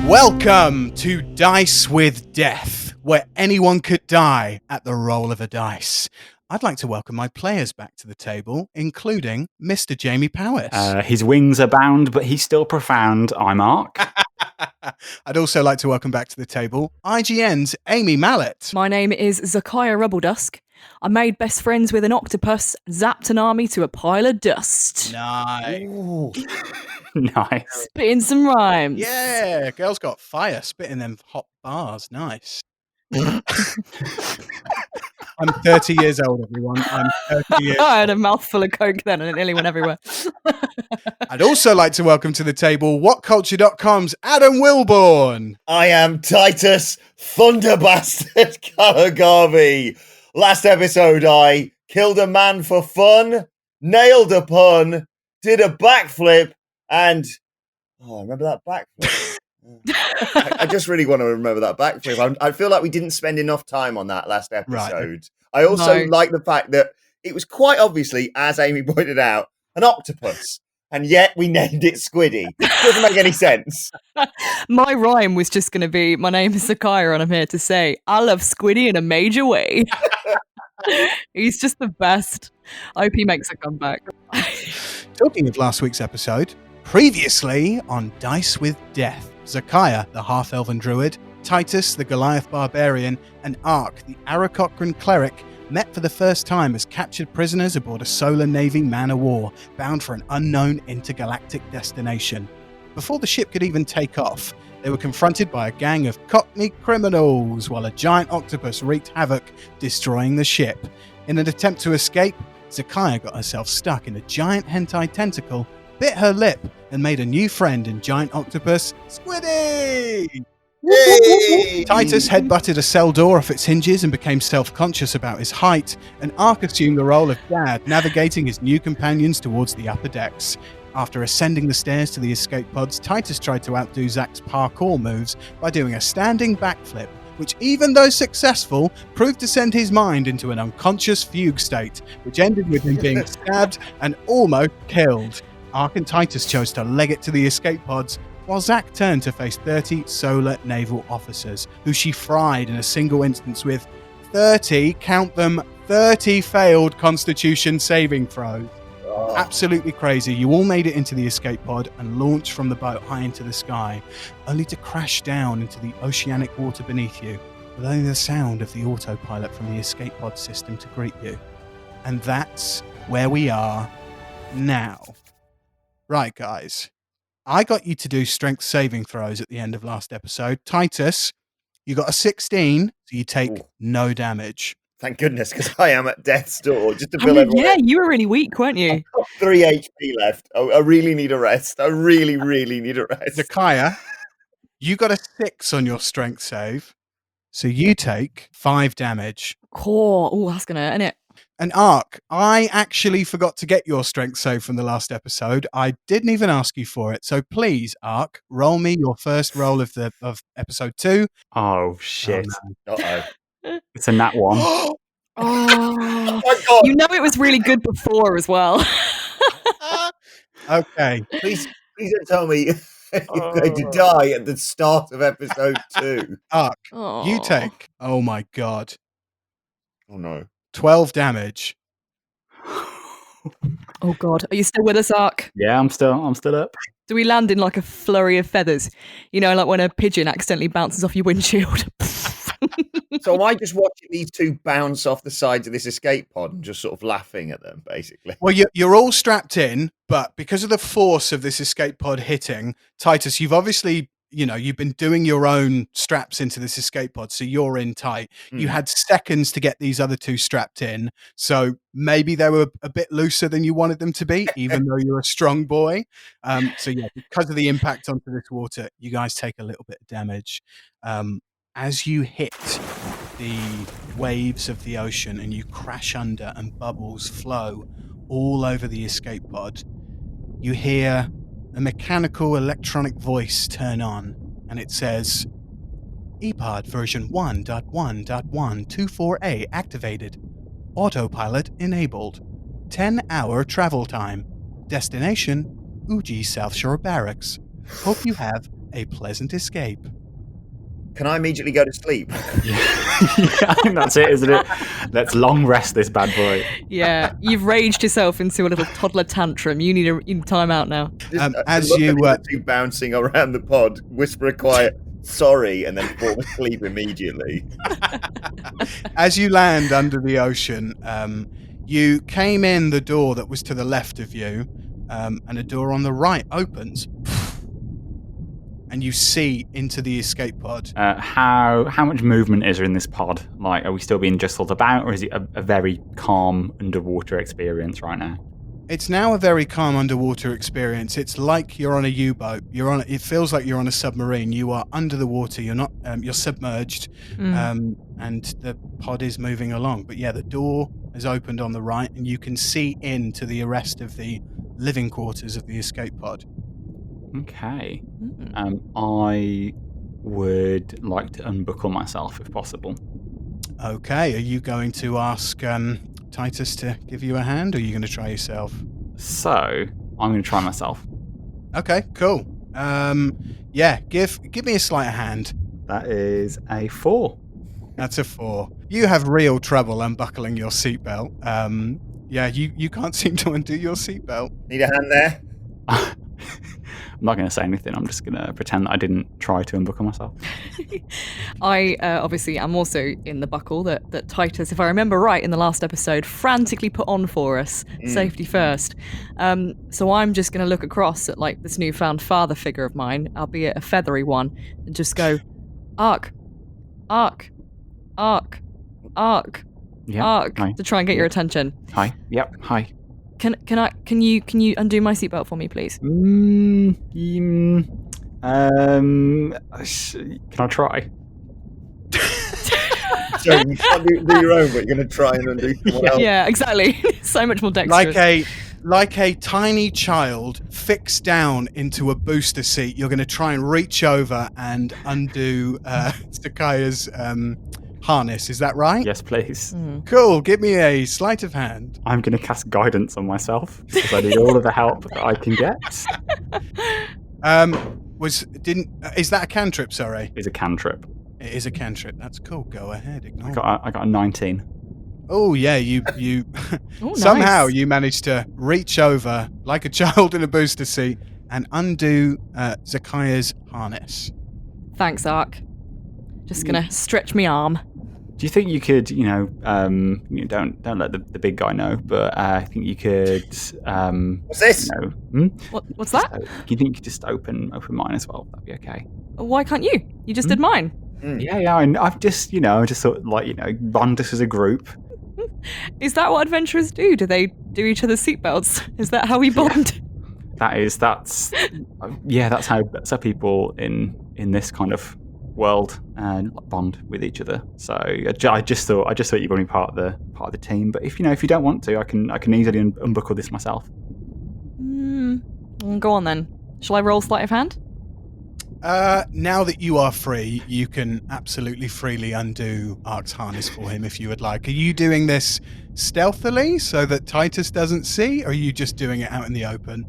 Welcome to Dice with Death, where anyone could die at the roll of a dice. I'd like to welcome my players back to the table, including Mr. Jamie Powis. His wings are bound, but he's still profound. I'm Aark. I'd also like to welcome back to the table IGN's Amy Mallett. My name is Zakaiya Rubbledusk. I made best friends with an octopus, zapped an army to a pile of dust. Nice. Nice. Spitting some rhymes. Yeah, girl's got fire, spitting them hot bars. Nice. I'm 30 years old, everyone. I'm 30 years I had a mouthful of coke then and it nearly went everywhere. I'd also like to welcome to the table WhatCulture.com's Adam Wilbourn. I am Titus, Thunderbastard Kalagavi. Last episode, I killed a man for fun, nailed a pun, did a backflip, and... Oh, remember that backflip? I just really want to remember that backflip. I feel like we didn't spend enough time on that last episode. Right. I also like the fact that it was quite obviously, as Amy pointed out, an octopus. And yet we named it Squiddy. Doesn't make any sense. My rhyme was just going to be, my name is Zakaiya and I'm here to say, I love Squiddy in a major way. He's just the best. I hope he makes a comeback. Talking of last week's episode, previously on Dice with Death, Zakaiya, the half-elven druid, Titus, the Goliath barbarian, and Aark, the Aarakocran cleric, met for the first time as captured prisoners aboard a Solar Navy man-of-war bound for an unknown intergalactic destination. Before the ship could even take off, they were confronted by a gang of Cockney criminals while a giant octopus wreaked havoc, destroying the ship. In an attempt to escape, Zakaiya got herself stuck in a giant hentai tentacle, bit her lip, and made a new friend in giant octopus, Squiddy! Yay! Titus headbutted a cell door off its hinges and became self-conscious about his height, and Aark assumed the role of dad, navigating his new companions towards the upper decks. After ascending the stairs to the escape pods, Titus tried to outdo Zach's parkour moves by doing a standing backflip, which, even though successful, proved to send his mind into an unconscious fugue state, which ended with him being stabbed and almost killed. Aark and Titus chose to leg it to the escape pods, while Zach turned to face 30 Solar naval officers, who she fried in a single instance with 30, count them, 30 failed Constitution saving throws. Oh. Absolutely crazy. You all made it into the escape pod and launched from the boat high into the sky, only to crash down into the oceanic water beneath you, with only the sound of the autopilot from the escape pod system to greet you. And that's where we are now. Right, guys. I got you to do strength saving throws at the end of last episode. Titus, you got a 16, so you take no damage. Thank goodness, because I am at death's door. Just to fill everyone yeah, in. you were really weak, weren't you? I've got 3 HP left. I really need a rest. I really need a rest. Zakaiya, you got a 6 on your strength save, so you take 5 damage. Core. Oh, that's going to hurt, innit? And Aark, I actually forgot to get your strength save from the last episode. I didn't even ask you for it. So please, Aark, roll me your first roll of episode 2. Oh, shit. Oh, Uh-oh. It's a nat one. Oh, my God. you know it was really good before as well. okay. Please don't tell me you're going to die at the start of episode 2. Aark, you take, oh my God, Oh, no. 12 damage. Oh God, are you still with us, Aark? Yeah, I'm still up. Do we land in like a flurry of feathers? You know, like when a pigeon accidentally bounces off your windshield. So am I just watching these two bounce off the sides of this escape pod and just sort of laughing at them, basically? Well, you're all strapped in, but because of the force of this escape pod hitting, Titus, you've obviously, you've been doing your own straps into this escape pod, so you're in tight. You had seconds to get these other two strapped in, so maybe they were a bit looser than you wanted them to be, even though you're a strong boy. So yeah, because of the impact onto this water, you guys take a little bit of damage. As you hit the waves of the ocean and you crash under and bubbles flow all over the escape pod, you hear a mechanical electronic voice turn on, and it says, EPOD version 1.1.124A activated. Autopilot enabled. 10-hour travel time. Destination, Uji South Shore Barracks. Hope you have a pleasant escape. Can I immediately go to sleep? Yeah, I think that's it, isn't it? Let's long rest this bad boy. Yeah, you've raged yourself into a little toddler tantrum. You need time out now. As look you at the two bouncing around the pod, whisper a quiet sorry, and then fall asleep immediately. as you land under the ocean, you came in the door that was to the left of you, and a door on the right opens. And you see into the escape pod. How much movement is there in this pod? Like, are we still being jostled about, or is it a very calm underwater experience right now? It's now a very calm underwater experience. It's like you're on a U-boat. It feels like you're on a submarine. You are under the water. You're not. You're submerged, and the pod is moving along. But yeah, the door has opened on the right, and you can see into the rest of the living quarters of the escape pod. Okay. I would like to unbuckle myself if possible. Okay, are you going to ask Titus to give you a hand, or are you going to try yourself? So, I'm going to try myself. Okay, cool. Yeah, give me a sleight of hand. That is a 4. That's a 4. You have real trouble unbuckling your seatbelt. Yeah, you can't seem to undo your seatbelt. Need a hand there? I'm not going to say anything. I'm just going to pretend that I didn't try to unbuckle myself. I obviously am also in the buckle that Titus, if I remember right, in the last episode, frantically put on for us. Safety first. So I'm just going to look across at like this newfound father figure of mine, albeit a feathery one, and just go, Aark, Aark, Aark, Aark, Yeah. Aark, Hi. to try and get your attention. Hi. Yep. Hi. Can you undo my seatbelt for me, please? Can I try? So you can't do your own, but you're going to try and undo someone else. Yeah, exactly. So much more dexterous. Like a tiny child fixed down into a booster seat, you're going to try and reach over and undo Zakaiya's harness. Is that right? Yes, please. Cool. Give me a sleight of hand. I'm going to cast guidance on myself because I need all of the help that I can get. Is that a cantrip? Sorry, It's a cantrip. it is a cantrip. That's cool. Go ahead. Ignore. I got a 19. Oh yeah, you Oh, somehow nice. you managed to reach over like a child in a booster seat and undo Zakaiya's harness. Thanks, Aark. Just gonna stretch my arm. Do you think you could, don't let the big guy know, but I think you could, What's this? What's that? Do you think you could just open mine as well? That'd be okay. Why can't you? You just did mine. Yeah. I've just, I just thought, bond us as a group. Is that what adventurers do? Do they do each other's seatbelts? Is that how we bond? That's how people in this kind of world bond with each other. So I just thought you were going to be part of the team. But if you don't want to, I can easily unbuckle this myself. Go on then. Shall I roll sleight of hand? Now that you are free, you can absolutely freely undo Aark's harness for him if you would like. Are you doing this stealthily so that Titus doesn't see, or are you just doing it out in the open?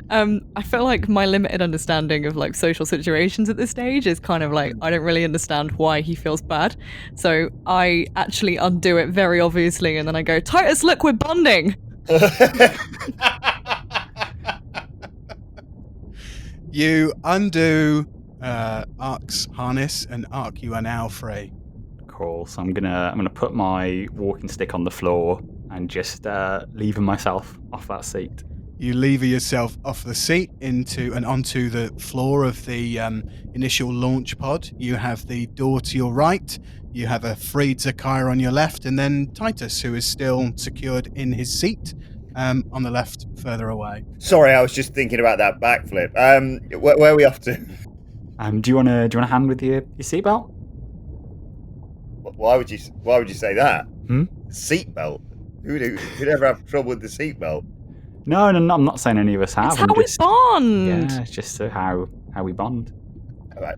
I feel like my limited understanding of like social situations at this stage is kind of like I don't really understand why he feels bad. So I actually undo it very obviously, and then I go, Titus, look, we're bonding. You undo Aark's harness, and Aark, you are now free. Cool. So I'm gonna put my walking stick on the floor and just lever myself off that seat. You lever yourself off the seat onto the floor of the initial launch pod. You have the door to your right. You have a freed Zakaiya on your left, and then Titus, who is still secured in his seat on the left, further away. Sorry, I was just thinking about that backflip. Where are we off to? Do you want a hand with your seatbelt? Why would you say that? Seatbelt. Who'd ever have trouble with the seatbelt? No, I'm not saying any of us have. It's how we bond. Yeah, it's just how we bond.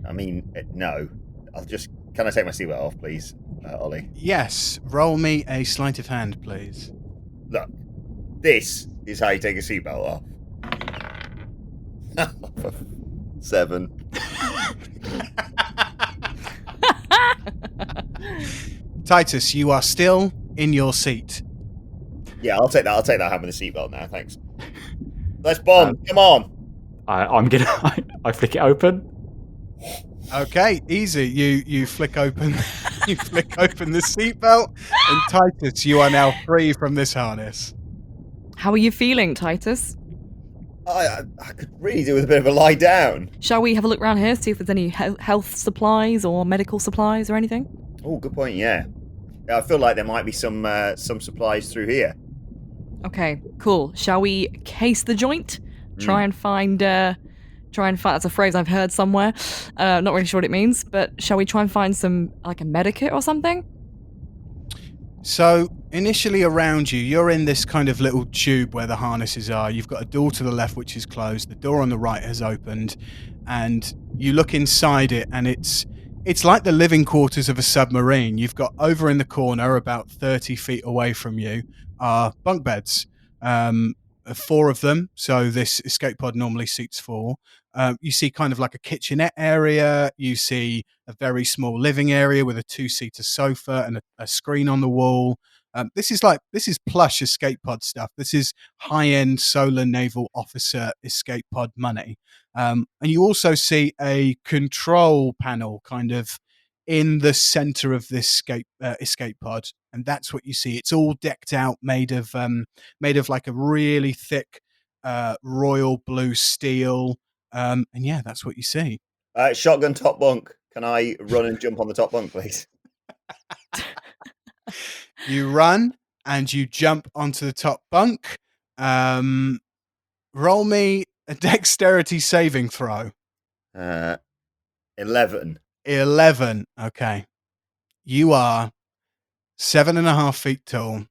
I mean, no. Can I take my seatbelt off, please, Ollie? Yes. Roll me a sleight of hand, please. Look, this is how you take a seatbelt off. 7. Titus, you are still in your seat. Yeah, I'll take that having the seatbelt now, thanks. Let's bond, come on! I'm gonna. I flick it open. Okay, easy. You flick open you flick open the seatbelt, and Titus, you are now free from this harness. How are you feeling, Titus? I could really do with a bit of a lie down. Shall we have a look around here, see if there's any health supplies or medical supplies or anything? Oh, good point, yeah. I feel like there might be some supplies through here. Okay, cool. Shall we case the joint? Try and find, that's a phrase I've heard somewhere. Not really sure what it means, but shall we try and find some, like a medikit or something? So initially around you, you're in this kind of little tube where the harnesses are. You've got a door to the left which is closed. The door on the right has opened, and you look inside it, and it's like the living quarters of a submarine. You've got over in the corner, about 30 feet away from you, are bunk beds. 4 of them. So this escape pod normally seats 4. You see kind of like a kitchenette area. You see a very small living area with a 2-seater sofa and a screen on the wall. This is plush escape pod stuff. This is high-end solar naval officer escape pod money. And you also see a control panel kind of in the center of this escape pod, and that's what you see. It's all decked out, made of like a really thick royal blue steel. And yeah, that's what you see. Shotgun top bunk. Can I run and jump on the top bunk, please? You run and you jump onto the top bunk. Roll me a dexterity saving throw. 11. 11. Okay. You are 7.5 feet tall,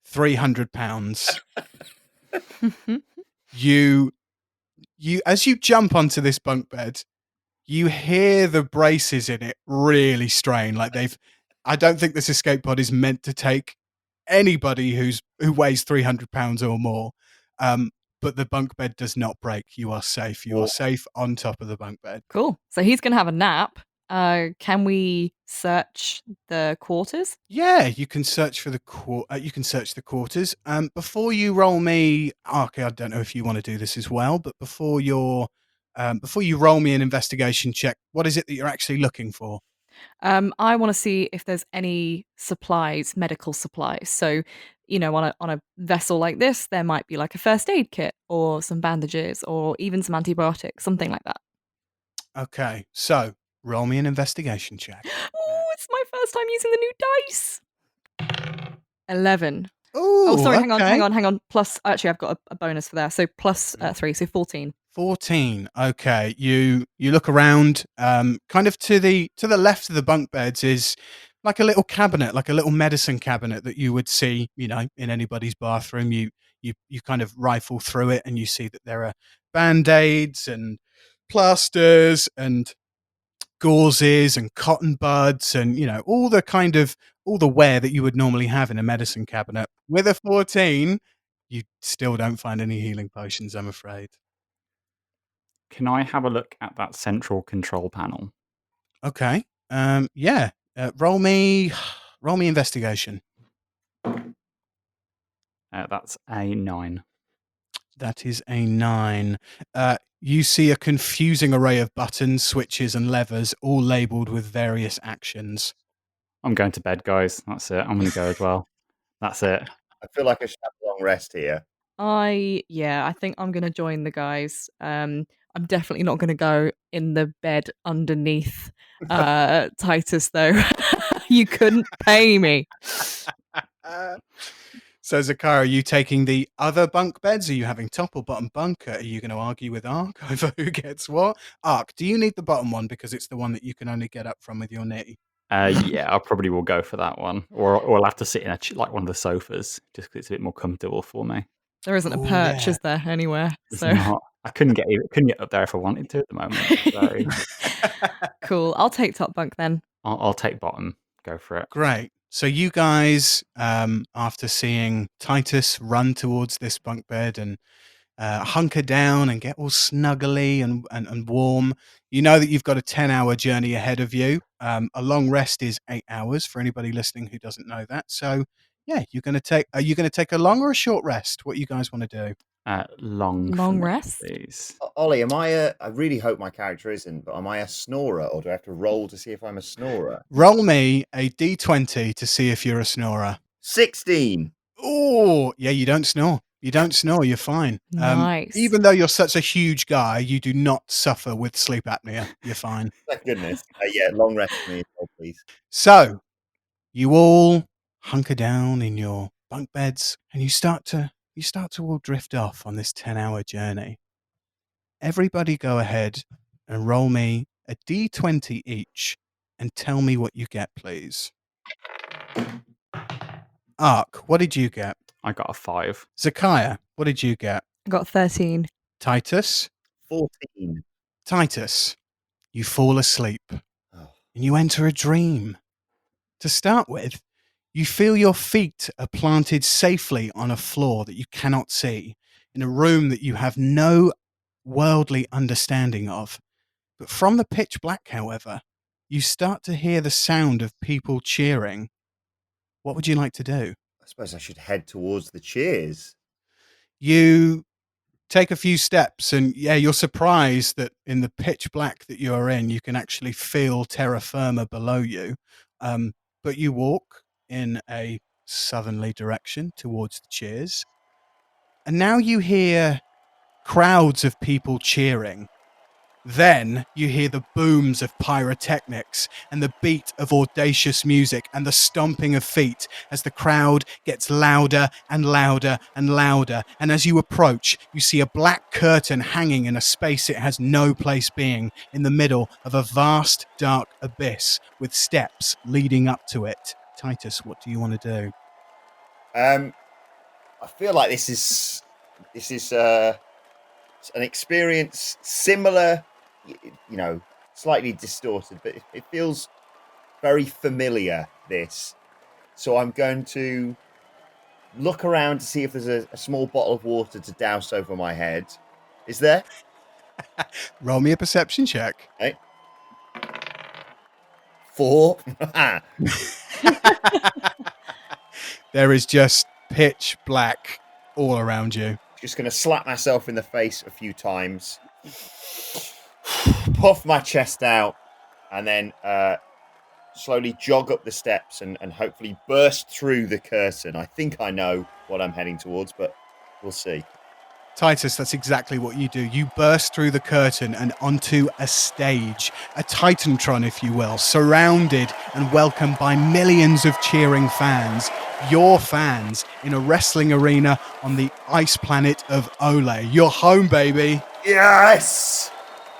300 pounds. You as you jump onto this bunk bed, you hear the braces in it really strain. Like I don't think this escape pod is meant to take anybody who weighs 300 pounds or more. But the bunk bed does not break. You are safe. You are safe on top of the bunk bed. Cool. So he's going to have a nap. Can we search the quarters? Yeah, you can search for the quarters. Before you roll me, Aark, I don't know if you want to do this as well, but before you roll me an investigation check, what is it that you're actually looking for? I want to see if there's any supplies, medical supplies. So, on a vessel like this, there might be like a first aid kit or some bandages or even some antibiotics, something like that. Okay, so roll me an investigation check. Oh, it's my first time using the new dice. 11. Ooh, sorry, okay. hang on. Plus, actually, I've got a bonus for there. So plus 3, so 14. 14. Okay, you look around. Kind of to the left of the bunk beds is like a little cabinet, like a little medicine cabinet that you would see, in anybody's bathroom. You kind of rifle through it, and you see that there are band-aids and plasters and gauzes and cotton buds and all the wear that you would normally have in a medicine cabinet. With a 14, you still don't find any healing potions, I'm afraid. Can I have a look at that central control panel? Okay. Yeah. Roll me investigation. That's a 9. That is a 9. You see a confusing array of buttons, switches, and levers, all labeled with various actions. I'm going to bed, guys. That's it. I'm going to go as well. That's it. I feel like I should have a long rest here. I think I'm going to join the guys. I'm definitely not going to go in the bed underneath Titus, though. You couldn't pay me. So, Zakaiya, are you taking the other bunk beds? Are you having top or bottom bunk? Are you going to argue with Aark over who gets what? Aark, do you need the bottom one because it's the one that you can only get up from with your knee? Yeah, I probably will go for that one. Or I'll have to sit in like one of the sofas just because it's a bit more comfortable for me. There isn't a perch, is there, anywhere? It's not. I couldn't get up there if I wanted to at the moment. So. Cool. I'll take top bunk then. I'll take bottom. Go for it. Great. So you guys, after seeing Titus run towards this bunk bed and hunker down and get all snuggly and warm. You know that you've got a 10-hour journey ahead of you. A long rest is 8 hours for anybody listening who doesn't know that. So, yeah, are you going to take a long or a short rest? What you guys want to do? Long Long for me, rest? please. Ollie, I really hope my character isn't, but am I a snorer, or do I have to roll to see if I'm a snorer? Roll me a d20 to see if you're a snorer. 16. Oh, yeah, you don't snore. You don't snore. You're fine. Nice. Even though you're such a huge guy, you do not suffer with sleep apnea. You're fine. Thank goodness. Yeah, long rest for me as well, please. So, you all hunker down in your bunk beds, and you start to all drift off on this 10-hour journey. Everybody go ahead and roll me a d20 each and tell me what you get, please. Aark, what did you get? I got a 5. Zakaiya, what did you get? I got 13. Titus? 14. Titus, you fall asleep Oh. and you enter a dream. To start with, you feel your feet are planted safely on a floor that you cannot see, in a room that you have no worldly understanding of. But from the pitch black, however, you start to hear the sound of people cheering. What would you like to do? I suppose I should head towards the cheers. You take a few steps and you're surprised that in the pitch black that you are in, you can actually feel terra firma below you. But you walk in a southerly direction towards the cheers. And now you hear crowds of people cheering. Then you hear the booms of pyrotechnics and the beat of audacious music and the stomping of feet as the crowd gets louder and louder and louder. And as you approach, you see a black curtain hanging in a space it has no place being, in the middle of a vast, dark abyss with steps leading up to it. Titus, what do you want to do? I feel like this is an experience similar, slightly distorted, but it feels very familiar, this. So I'm going to look around to see if there's a small bottle of water to douse over my head. Is there? Roll me a perception check. Okay. 4. There is just pitch black all around you. Just going to slap myself in the face a few times, puff my chest out, and then slowly jog up the steps and hopefully burst through the curtain. I think I know what I'm heading towards, but we'll see. Titus, that's exactly what you do. You burst through the curtain and onto a stage, a Titantron, if you will, surrounded and welcomed by millions of cheering fans. Your fans in a wrestling arena on the ice planet of Ole. You're home, baby. Yes!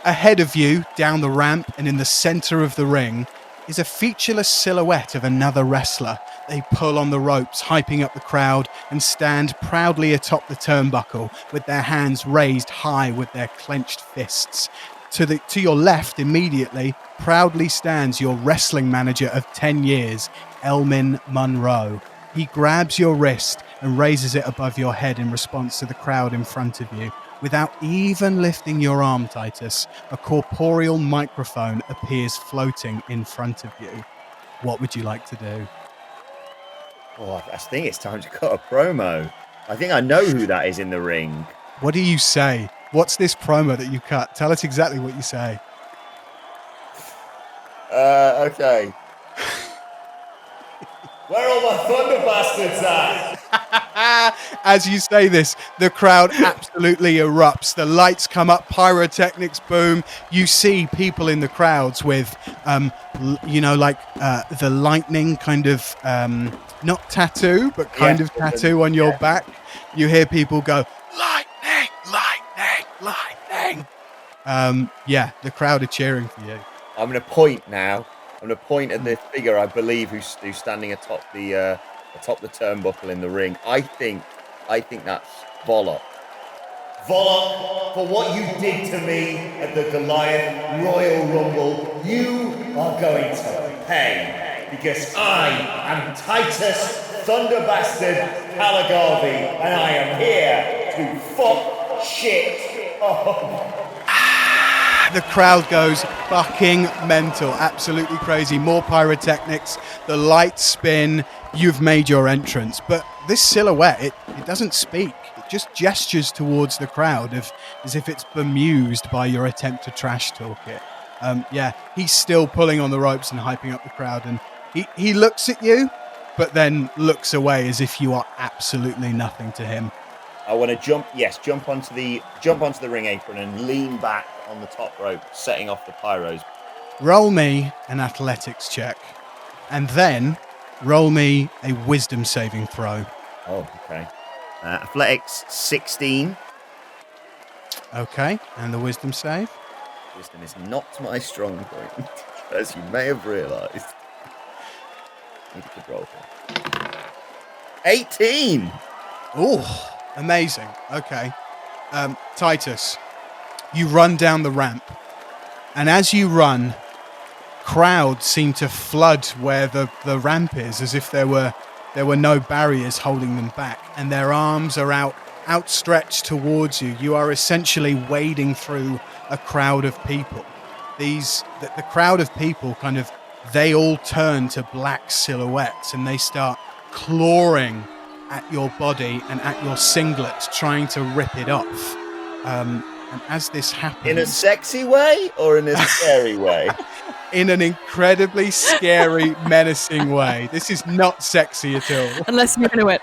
Ahead of you, down the ramp and in the center of the ring, is a featureless silhouette of another wrestler. They pull on the ropes, hyping up the crowd, and stand proudly atop the turnbuckle with their hands raised high with their clenched fists. To your left, immediately, proudly stands your wrestling manager of 10 years, Elmin Monroe. He grabs your wrist and raises it above your head in response to the crowd in front of you. Without even lifting your arm, Titus, a corporeal microphone appears floating in front of you. What would you like to do? Oh, I think it's time to cut a promo. I think I know who that is in the ring. What do you say? What's this promo that you cut? Tell us exactly what you say. Okay. Where are all my thunder bastards at? As you say this, the crowd absolutely erupts. The lights come up, pyrotechnics boom. You see people in the crowds with, the lightning kind of, not tattoo, but kind of tattoo on your back. You hear people go, lightning, lightning, lightning. The crowd are cheering for you. I'm going to point now. I'm going to point at the figure I believe who's standing atop the turnbuckle in the ring. I think that's Volok. Volok, for what you did to me at the Goliath Royal Rumble, you are going to pay. Because I am Titus Thunderbastard Calagarvey, and I am here to fuck shit. The crowd goes fucking mental, absolutely crazy. More pyrotechnics, the lights spin, you've made your entrance. But this silhouette, it doesn't speak. It just gestures towards the crowd as if it's bemused by your attempt to trash talk it. He's still pulling on the ropes and hyping up the crowd, and he looks at you, but looks away as if you are absolutely nothing to him. I want to jump onto the ring apron and lean back on the top rope, setting off the pyros. Roll me an athletics check, and then roll me a wisdom saving throw. Oh, okay. Athletics 16. Okay, and the wisdom save? Wisdom is not my strong point, as you may have realised. Need a good roll for 18. Oh, amazing. Okay. Titus, you run down the ramp, and as you run, crowds seem to flood where the ramp is, as if there were no barriers holding them back, and their arms are outstretched towards you. You are essentially wading through a crowd of people. The crowd of people they all turn to black silhouettes, and they start clawing at your body and at your singlet, trying to rip it off. And as this happens... In a sexy way or in a scary way? In an incredibly scary, menacing way. This is not sexy at all. Unless you're into it.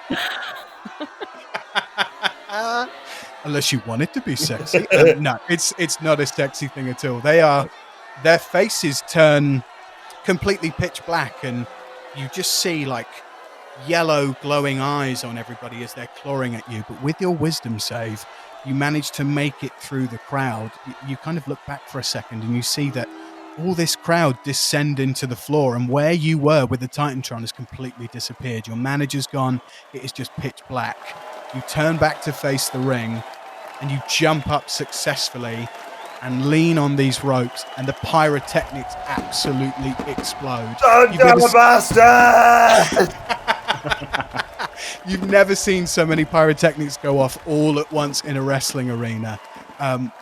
Unless you want it to be sexy. No, it's not a sexy thing at all. Their faces turn completely pitch black, and you just see yellow glowing eyes on everybody as they're clawing at you. But with your wisdom save, you manage to make it through the crowd. You kind of look back for a second, and you see that all this crowd descend into the floor, and where you were with the Titantron has completely disappeared. Your manager's gone. It is just pitch black. You turn back to face the ring, and you jump up successfully and lean on these ropes, and the pyrotechnics absolutely explode. Bastard! You've never seen so many pyrotechnics go off all at once in a wrestling arena.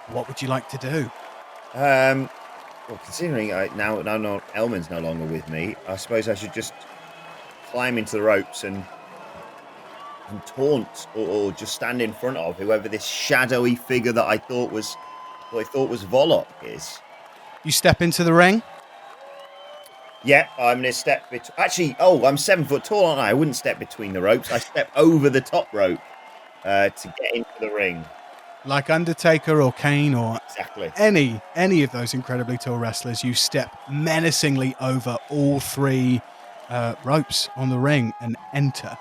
What would you like to do? Well, considering now Elman's no longer with me, I suppose I should just climb into the ropes and taunt or just stand in front of whoever this shadowy figure that I thought was Volok is. You step into the ring? Yeah, I'm going to step I'm 7 foot tall, aren't I? I wouldn't step between the ropes. I step over the top rope to get into the ring. Like Undertaker or Kane or exactly any of those incredibly tall wrestlers, you step menacingly over all three ropes on the ring and enter.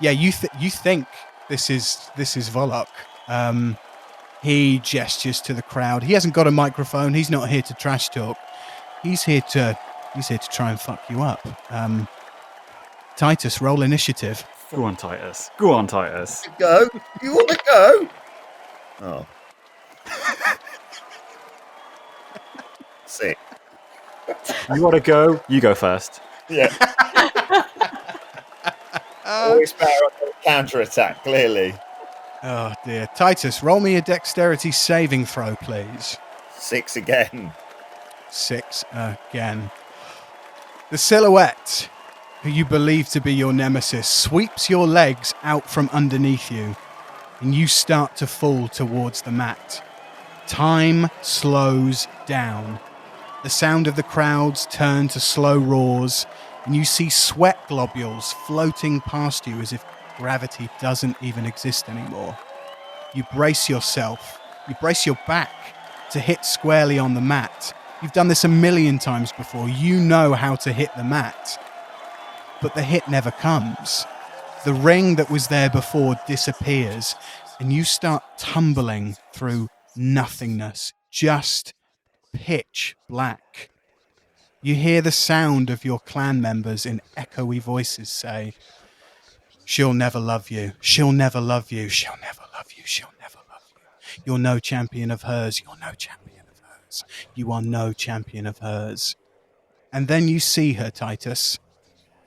Yeah, you think this is Volok. He gestures to the crowd. He hasn't got a microphone. He's not here to trash talk. He's here to try and fuck you up. Titus, roll initiative. Go on, Titus. Go on, Titus. Go. You want to go? Oh. Sick. You want to go? You go first. Yeah. Always better on the counter-attack, clearly. Oh, dear. Titus, roll me a dexterity saving throw, please. 6 again. 6 again. The silhouette, who you believe to be your nemesis, sweeps your legs out from underneath you, and you start to fall towards the mat. Time slows down. The sound of the crowds turn to slow roars, and you see sweat globules floating past you as if gravity doesn't even exist anymore. You brace yourself. You brace your back to hit squarely on the mat. You've done this a million times before. You know how to hit the mat. But the hit never comes. The ring that was there before disappears, and you start tumbling through nothingness, just pitch black. You hear the sound of your clan members in echoey voices say, "She'll never love you. She'll never love you. She'll never love you. She'll never love you. You're no champion of hers. You're no champion of hers. You are no champion of hers." And then you see her, Titus,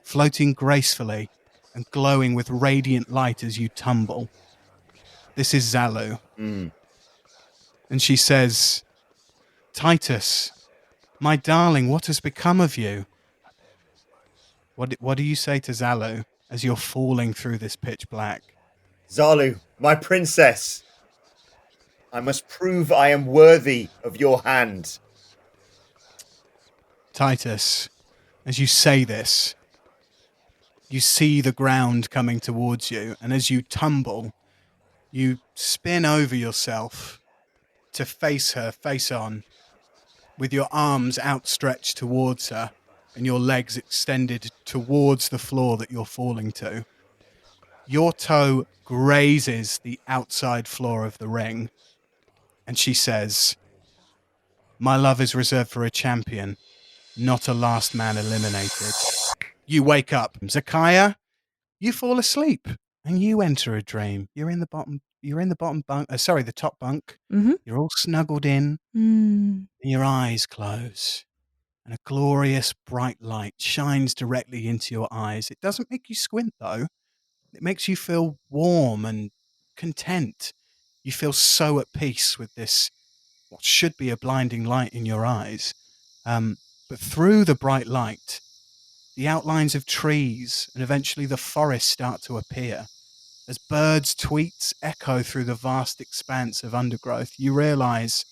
floating gracefully and glowing with radiant light as you tumble. This is Zalu. and she says, Titus, my darling, what has become of you? What do you say to Zalu as you're falling through this pitch black? Zalu, my princess, I must prove I am worthy of your hand. Titus, as you say this, you see the ground coming towards you, and as you tumble, you spin over yourself to face her face on, with your arms outstretched towards her and your legs extended towards the floor that you're falling to. Your toe grazes the outside floor of the ring, and she says, my love is reserved for a champion, not a last man eliminated. You wake up. Zakaiya, you fall asleep and you enter a dream. You're in the bottom bunk. The top bunk. Mm-hmm. You're all snuggled in, and your eyes close, and a glorious bright light shines directly into your eyes. It doesn't make you squint, though. It makes you feel warm and content. You feel so at peace with this, what should be a blinding light in your eyes. But through the bright light, the outlines of trees and eventually the forest start to appear. As birds' tweets echo through the vast expanse of undergrowth, you realize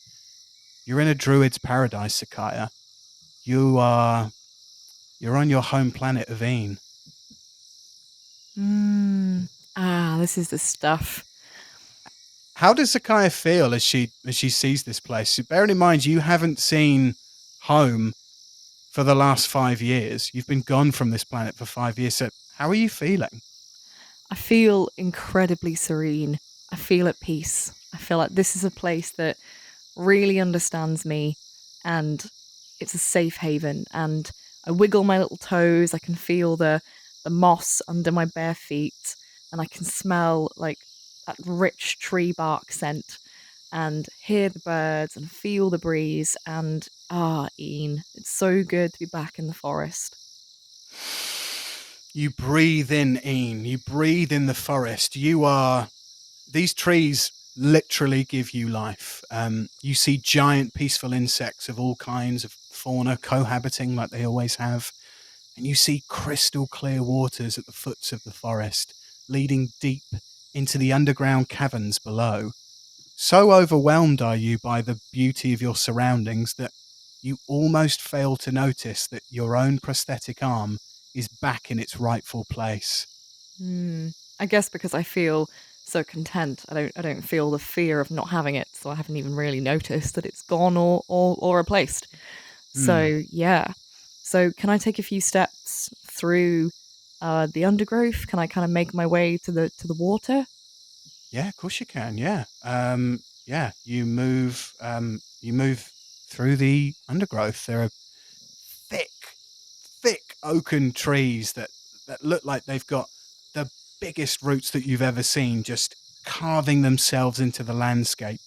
you're in a druid's paradise, Zakaiya. You're on your home planet of Een. This is the stuff. How does Zakaiya feel as she sees this place? Bearing in mind you haven't seen home for the last 5 years. You've been gone from this planet for 5 years. So how are you feeling? I feel incredibly serene. I feel at peace. I feel like this is a place that really understands me, and it's a safe haven. And I wiggle my little toes. I can feel the moss under my bare feet, and I can smell like that rich tree bark scent, and hear the birds and feel the breeze. And Een, it's so good to be back in the forest. You breathe in Een. You breathe in the forest. These trees literally give you life. You see giant peaceful insects of all kinds of fauna cohabiting like they always have. And you see crystal clear waters at the foots of the forest, leading deep into the underground caverns below. So overwhelmed are you by the beauty of your surroundings that you almost fail to notice that your own prosthetic arm is back in its rightful place. I guess because I feel so content, I don't feel the fear of not having it, so I haven't even really noticed that it's gone or replaced. So yeah. So can I take a few steps through the undergrowth? Can I kind of make my way to the water? Yeah, of course you can. Yeah. You move through the undergrowth. There are thick oaken trees that look like they've got the biggest roots that you've ever seen, just carving themselves into the landscape.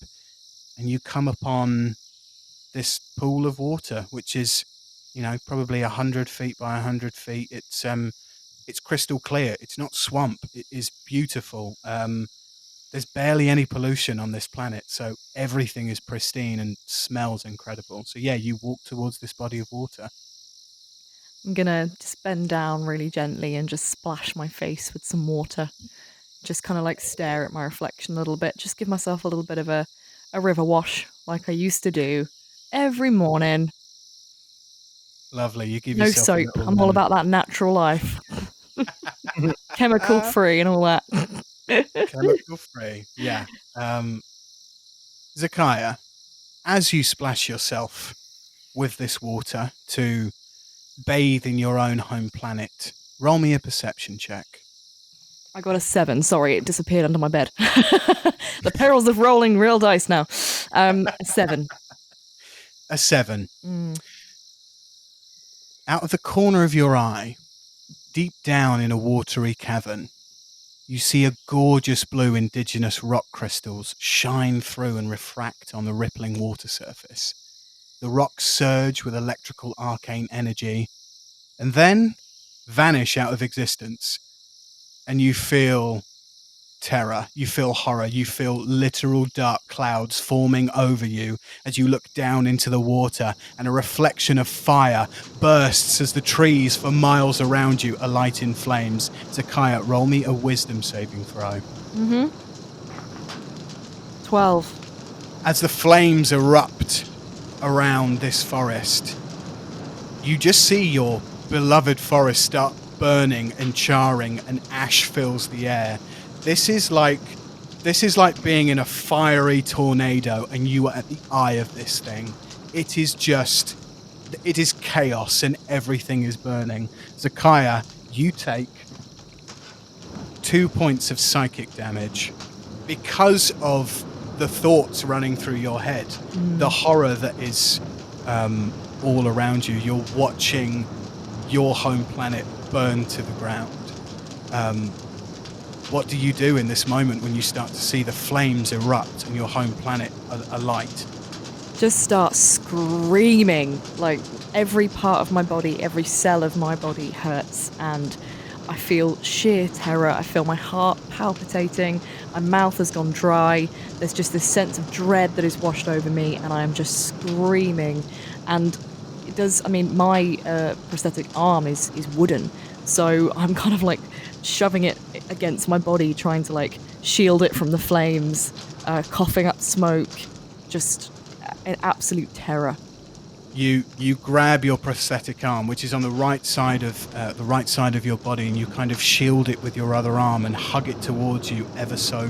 And you come upon this pool of water, which is, probably 100 feet by 100 feet. It's crystal clear. It's not swamp. It is beautiful. There's barely any pollution on this planet, so everything is pristine and smells incredible. So yeah, you walk towards this body of water. I'm gonna just bend down really gently and just splash my face with some water. Just kind of like stare at my reflection a little bit. Just give myself a little bit of a river wash like I used to do every morning. Lovely. You give no yourself soap. I'm all about that natural life. Chemical free and all that. Chemical free. Yeah. Zakaiya, as you splash yourself with this water to bathe in your own home planet, roll me a perception check. I got a 7. Sorry, it disappeared under my bed. The perils of rolling real dice now. A 7. A 7. Out of the corner of your eye, deep down in a watery cavern, you see a gorgeous blue indigenous rock crystals shine through and refract on the rippling water surface. The rocks surge with electrical arcane energy and then vanish out of existence. And you feel terror, you feel horror, you feel literal dark clouds forming over you as you look down into the water, and a reflection of fire bursts as the trees for miles around you alight in flames. Zakaiya, roll me a wisdom saving throw. 12. As the flames erupt around this forest, you just see your beloved forest start burning and charring, and ash fills the air. This is like being in a fiery tornado and you are at the eye of this thing. It is chaos and everything is burning. Zakaiya, you take 2 points of psychic damage because of the thoughts running through your head, the horror that is all around you. You're watching your home planet burn to the ground. What do you do in this moment when you start to see the flames erupt and your home planet alight? Just start screaming. Like, every part of my body, every cell of my body hurts, and I feel sheer terror. I feel my heart palpitating. My mouth has gone dry. There's just this sense of dread that is washed over me, and I am just screaming. And it does, I mean, my prosthetic arm is wooden, so I'm kind of like shoving it against my body, trying to like shield it from the flames, coughing up smoke, just an absolute terror. You grab your prosthetic arm, which is on the right side of your body, and you kind of shield it with your other arm and hug it towards you ever so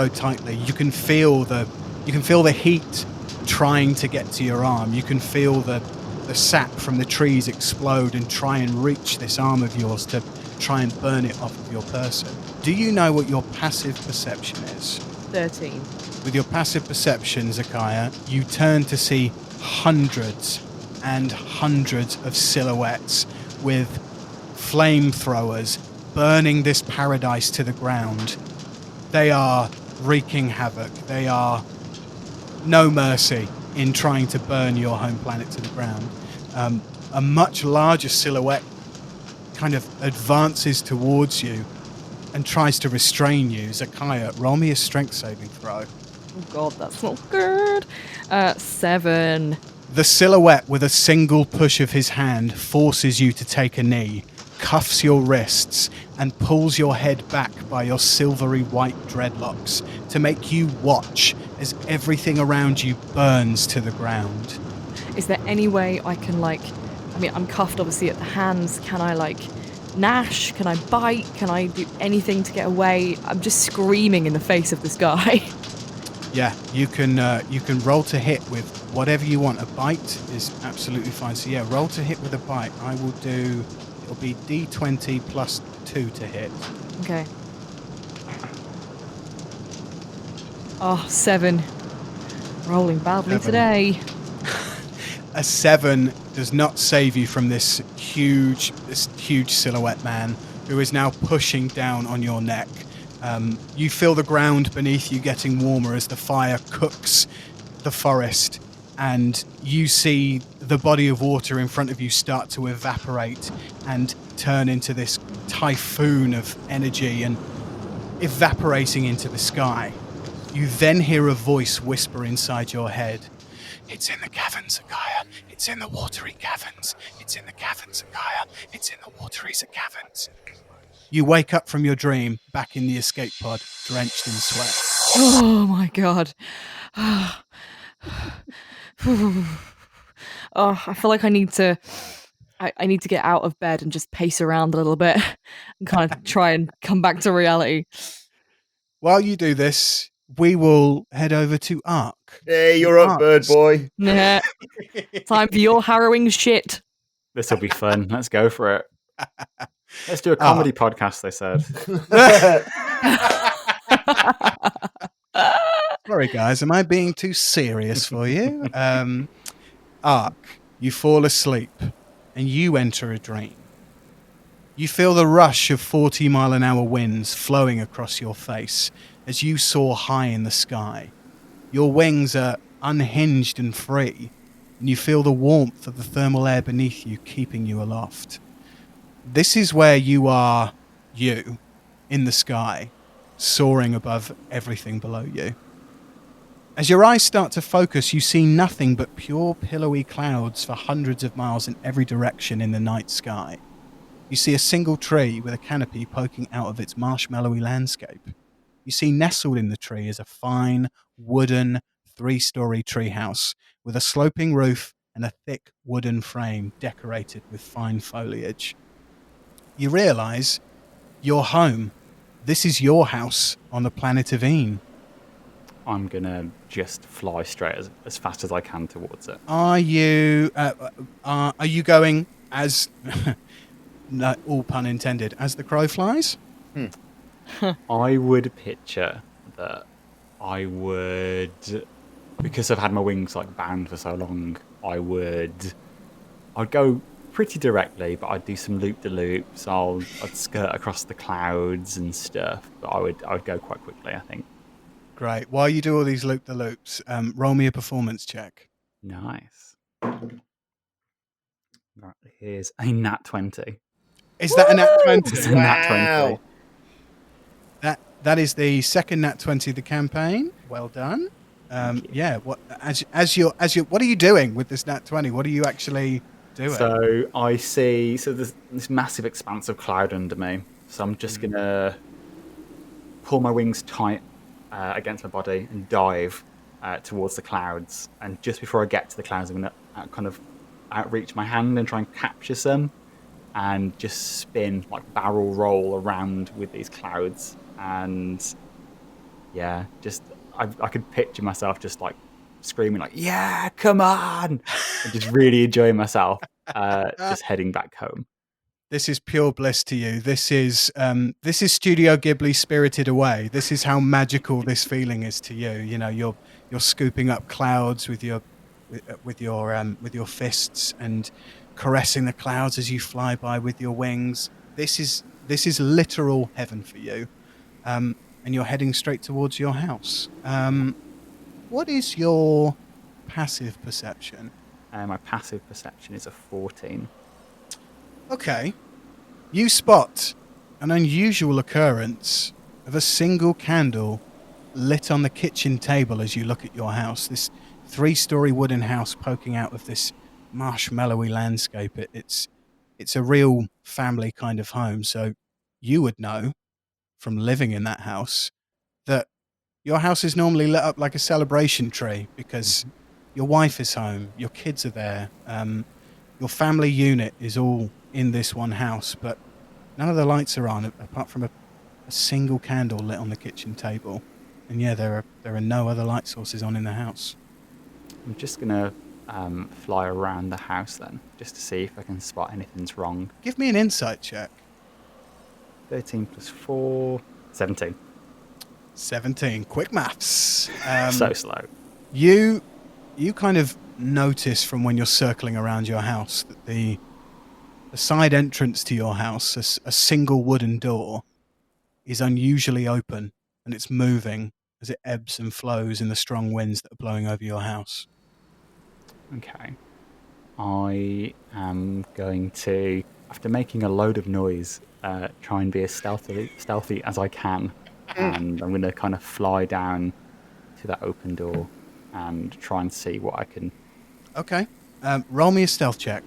tightly. You can feel the heat trying to get to your arm. You can feel the sap from the trees explode and try and reach this arm of yours to try and burn it off of your person. Do you know what your passive perception is? 13. With your passive perception, Zakaiya, you turn to see hundreds and hundreds of silhouettes with flamethrowers burning this paradise to the ground. They are wreaking havoc. They are no mercy in trying to burn your home planet to the ground. A much larger silhouette kind of advances towards you and tries to restrain you. Zakaiya, roll me a strength saving throw. Oh god, that's not good. 7. The silhouette, with a single push of his hand, forces you to take a knee, cuffs your wrists, and pulls your head back by your silvery white dreadlocks to make you watch as everything around you burns to the ground. Is there any way I can, like, I mean, I'm cuffed obviously at the hands. Can I, like, gnash? Can I bite? Can I do anything to get away? I'm just screaming in the face of this guy. Yeah, you can roll to hit with whatever you want. A bite is absolutely fine. So yeah, roll to hit with a bite. I will do, it'll be D20 plus 2 to hit. Okay. Oh, 7. Rolling badly 7. today. A 7 does not save you from this huge silhouette man who is now pushing down on your neck. You feel the ground beneath you getting warmer as the fire cooks the forest, and you see the body of water in front of you start to evaporate and turn into this typhoon of energy and evaporating into the sky. You then hear a voice whisper inside your head. It's in the caverns, Zakaiya. It's in the watery caverns. It's in the caverns, Zakaiya. It's in the watery caverns. You wake up from your dream back in the escape pod, drenched in sweat. Oh my god. Oh, I feel like I need to get out of bed and just pace around a little bit and kind of try and come back to reality. While you do this, we will head over to Aark. Hey, you're up, bird boy. Nah. Time for your harrowing shit. This will be fun. Let's go for it. Let's do a comedy podcast, they said. Sorry, guys. Am I being too serious for you? Aark, you fall asleep and you enter a dream. You feel the rush of 40-mile-an-hour winds flowing across your face as you soar high in the sky. Your wings are unhinged and free, and you feel the warmth of the thermal air beneath you keeping you aloft. This is where you are, you, in the sky. soaring above everything below you. As your eyes start to focus, you see nothing but pure pillowy clouds for hundreds of miles in every direction in the night sky. You see a single tree with a canopy poking out of its marshmallowy landscape. You see nestled in the tree is a fine, wooden, 3-story treehouse with a sloping roof and a thick wooden frame decorated with fine foliage. You realize you're home. This is your house on the planet of Een. I'm going to just fly straight as fast as I can towards it. Are you going as, no, all pun intended, as the crow flies? I would picture that I would, because I've had my wings like bound for so long, I'd go pretty directly, but I'd do some loop-de-loops. I'd skirt across the clouds and stuff, but I would go quite quickly, I think. Great. While you do all these loop-de-loops, roll me a performance check. Nice. Right, here's a nat 20. Is that a nat 20? It's a nat 20. That is the second nat 20 of the campaign. Well done. Yeah. What what are you doing with this nat 20? What are you actually doing? So I see. So there's this massive expanse of cloud under me. So I'm just gonna pull my wings tight against my body and dive towards the clouds. And just before I get to the clouds, I'm gonna kind of outreach my hand and try and capture some, and just spin, like barrel roll around with these clouds. And yeah, just I could picture myself just like screaming like, yeah, come on, and just really enjoying myself, just heading back home. This is pure bliss to you. This is Studio Ghibli Spirited Away. This is how magical this feeling is to you. You know, you're scooping up clouds with your fists and caressing the clouds as you fly by with your wings. This is literal heaven for you. And you're heading straight towards your house. What is your passive perception? My passive perception is a 14. Okay. You spot an unusual occurrence of a single candle lit on the kitchen table as you look at your house. This 3-story wooden house poking out of this marshmallowy landscape. It's a real family kind of home. So you would know from living in that house that your house is normally lit up like a celebration tree because your wife is home, your kids are there, your family unit is all in this one house, but none of the lights are on apart from a single candle lit on the kitchen table. And yeah, there are no other light sources on in the house. I'm just gonna fly around the house then, just to see if I can spot anything's wrong. Give me an insight check. 13 plus 4, 17. 17. Quick maths. So slow. You kind of notice from when you're circling around your house that the side entrance to your house, a single wooden door, is unusually open and it's moving as it ebbs and flows in the strong winds that are blowing over your house. Okay. I am going to, after making a load of noise, try and be as stealthy as I can. And I'm going to kind of fly down to that open door and try and see what I can... Okay. Roll me a stealth check.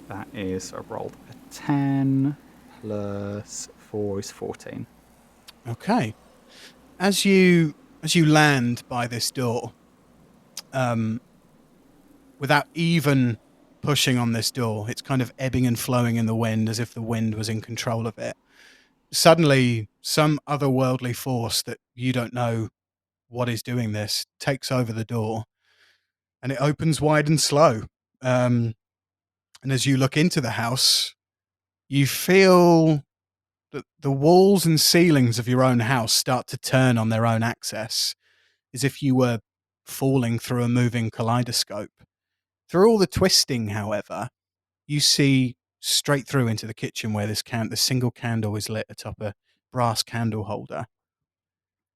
That is, I rolled a 10 plus 4 is 14. Okay. As you land by this door, without even pushing on this door, it's kind of ebbing and flowing in the wind as if the wind was in control of it. Suddenly, some otherworldly force that you don't know what is doing this takes over the door, and it opens wide and slow. And as you look into the house, you feel that the walls and ceilings of your own house start to turn on their own axis, as if you were falling through a moving kaleidoscope. Through all the twisting, however, you see straight through into the kitchen where the single candle is lit atop a brass candle holder.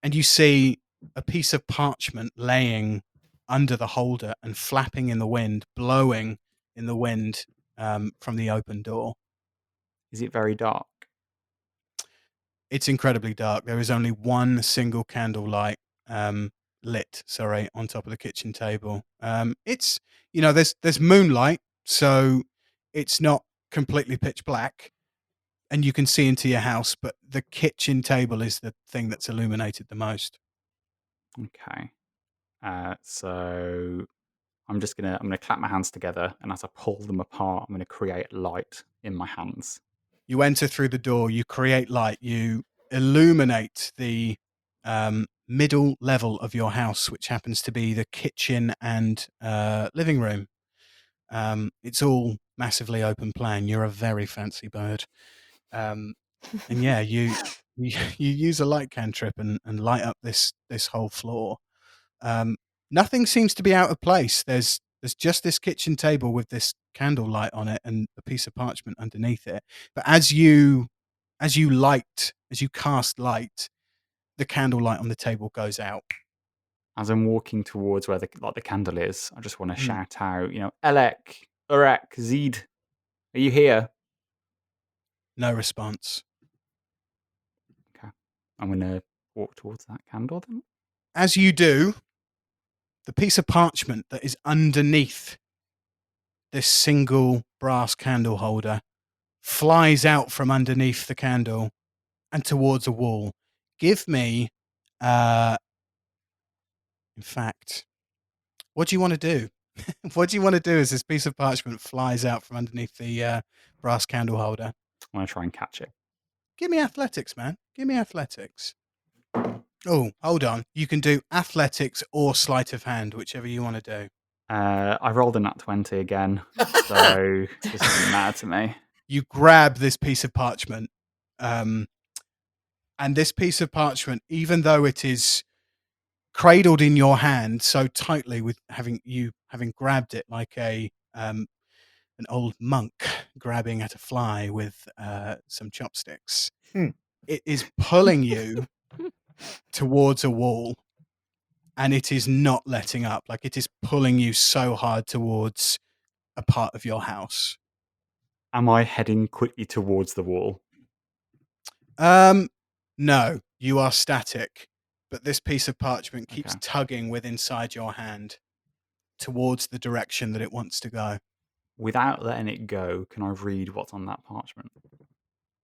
And you see a piece of parchment laying under the holder and flapping in the wind, blowing in the wind from the open door. Is it very dark? It's incredibly dark. There is only one single candle light lit, on top of the kitchen table. It's, there's moonlight, so it's not completely pitch black, and you can see into your house, but the kitchen table is the thing that's illuminated the most. Okay. So I'm gonna clap my hands together, and as I pull them apart, I'm gonna create light in my hands. You enter through the door, you create light, you illuminate the middle level of your house, which happens to be the kitchen and living room. It's all massively open plan. You're a very fancy bird. And yeah, you use a light cantrip and light up this whole floor. Nothing seems to be out of place. There's just this kitchen table with this candle light on it and a piece of parchment underneath it. But as you cast light, the candle light on the table goes out. As I'm walking towards where the candle is, I just want to shout out, Elek, Aark, Zed, are you here? No response. Okay. I'm going to walk towards that candle then. As you do, the piece of parchment that is underneath this single brass candle holder flies out from underneath the candle and towards a wall. Give me, in fact, what do you want to do? What do you want to do as this piece of parchment flies out from underneath the brass candle holder? I want to try and catch it. Give me athletics, man. Give me athletics. Oh, hold on. You can do athletics or sleight of hand, whichever you want to do. I rolled a nat 20 again, so this doesn't matter to me. You grab this piece of parchment, and this piece of parchment, even though it is cradled in your hand so tightly, with having grabbed it like an old monk grabbing at a fly with some chopsticks, it is pulling you towards a wall, and it is not letting up. Like, it is pulling you so hard towards a part of your house. Am I heading quickly towards the wall? No, you are static, but this piece of parchment keeps Okay. tugging with inside your hand towards the direction that it wants to go. Without letting it go, can I read what's on that parchment?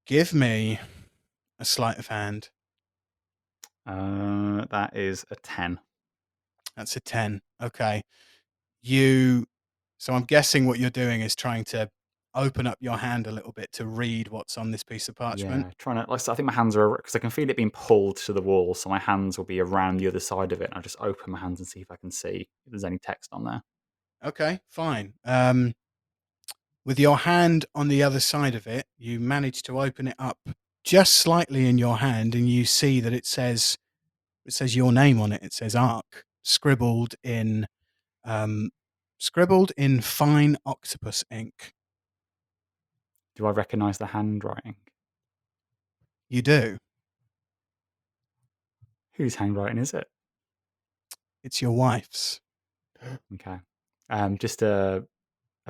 Give me a sleight of hand. That is a 10. That's a 10. Okay. So I'm guessing what you're doing is trying to open up your hand a little bit to read what's on this piece of parchment. Yeah, trying to. I think my hands are, because I can feel it being pulled to the wall, so my hands will be around the other side of it. And I just open my hands and see if I can see if there's any text on there. Okay, fine. With your hand on the other side of it, you manage to open it up just slightly in your hand, and you see that it says your name on it. It says Aark, scribbled in fine octopus ink. Do I recognise the handwriting? You do. Whose handwriting is it? It's your wife's. Okay. Just a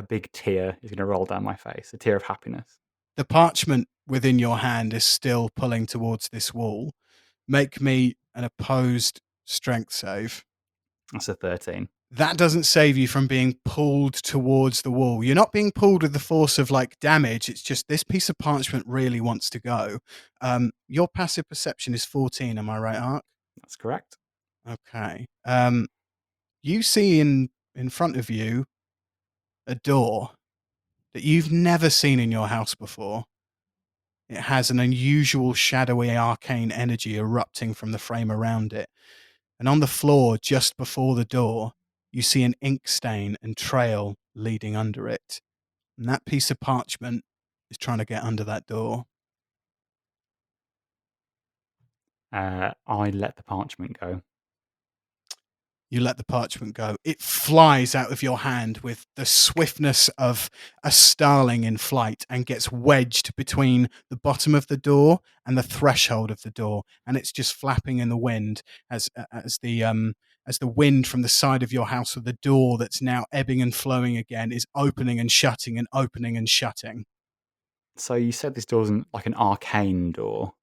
big tear is going to roll down my face, a tear of happiness. The parchment within your hand is still pulling towards this wall. Make me an opposed strength save. That's a 13. That doesn't save you from being pulled towards the wall. You're not being pulled with the force of like damage. It's just this piece of parchment really wants to go. Your passive perception is 14. Am I right, Aark? That's correct. Okay. You see in front of you a door that you've never seen in your house before. It has an unusual shadowy arcane energy erupting from the frame around it. And on the floor just before the door, you see an ink stain and trail leading under it. And that piece of parchment is trying to get under that door. I let the parchment go. You let the parchment go. It flies out of your hand with the swiftness of a starling in flight and gets wedged between the bottom of the door and the threshold of the door. And it's just flapping in the wind as the wind from the side of your house, or the door that's now ebbing and flowing again, is opening and shutting and opening and shutting. So you said this door isn't like an arcane door?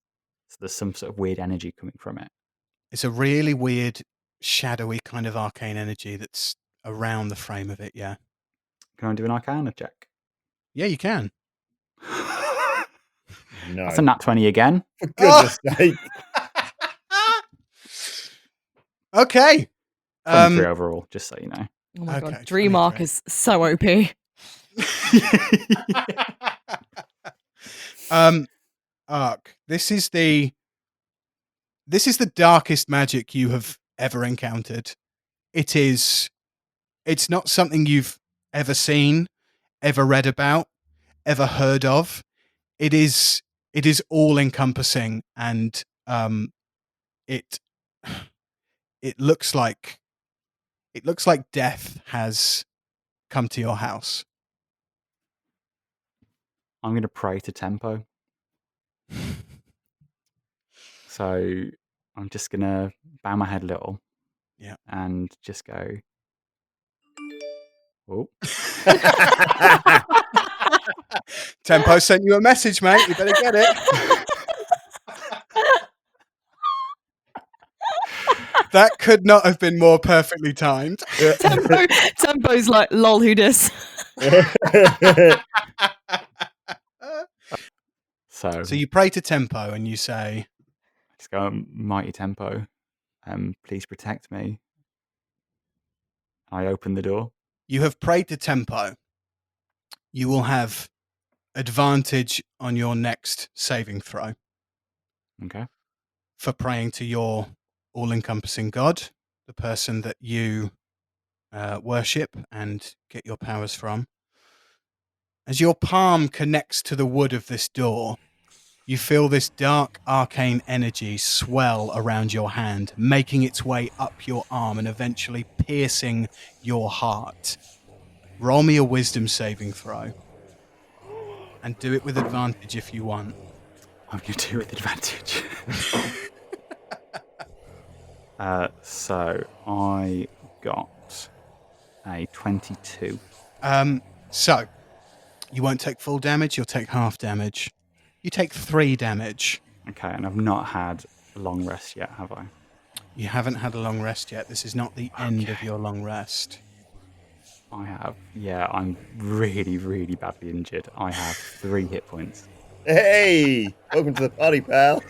So there's some sort of weird energy coming from it. It's a really weird, shadowy kind of arcane energy that's around the frame of it. Yeah. Can I do an Arcana check? Yeah, you can. No. That's a nat 20 again. For goodness sake. Okay. 23 overall, just so you know. Oh my Okay, god, Dream Aark 23. is so OP. Aark, this is the darkest magic you have ever encountered. It's not something you've ever seen, ever read about, ever heard of. It is all encompassing, and it looks like death has come to your house. I'm going to pray to tempo. So I'm just going to bow my head a little. Yeah. And just go, oh. Tempo sent you a message, mate. You better get it. That could not have been more perfectly timed. Tempo's like, lol, who dis? So you pray to Tempo and you say, just go, mighty Tempo, please protect me. I open the door. you have prayed to Tempo. You will have advantage on your next saving throw Okay. for praying to your all-encompassing God, the person that you worship and get your powers from. As your palm connects to the wood of this door, you feel this dark arcane energy swell around your hand, making its way up your arm and eventually piercing your heart. Roll me a wisdom saving throw. And do it with advantage if you want. I'm going to do it with advantage. So I got a 22. So, you won't take full damage, you'll take half damage. You take 3 damage. Okay, and I've not had a long rest yet, have I? You haven't had a long rest yet. This is not the end of your long rest. I have. Yeah, I'm really, really badly injured. I have 3 hit points. Hey, welcome to the party, pal.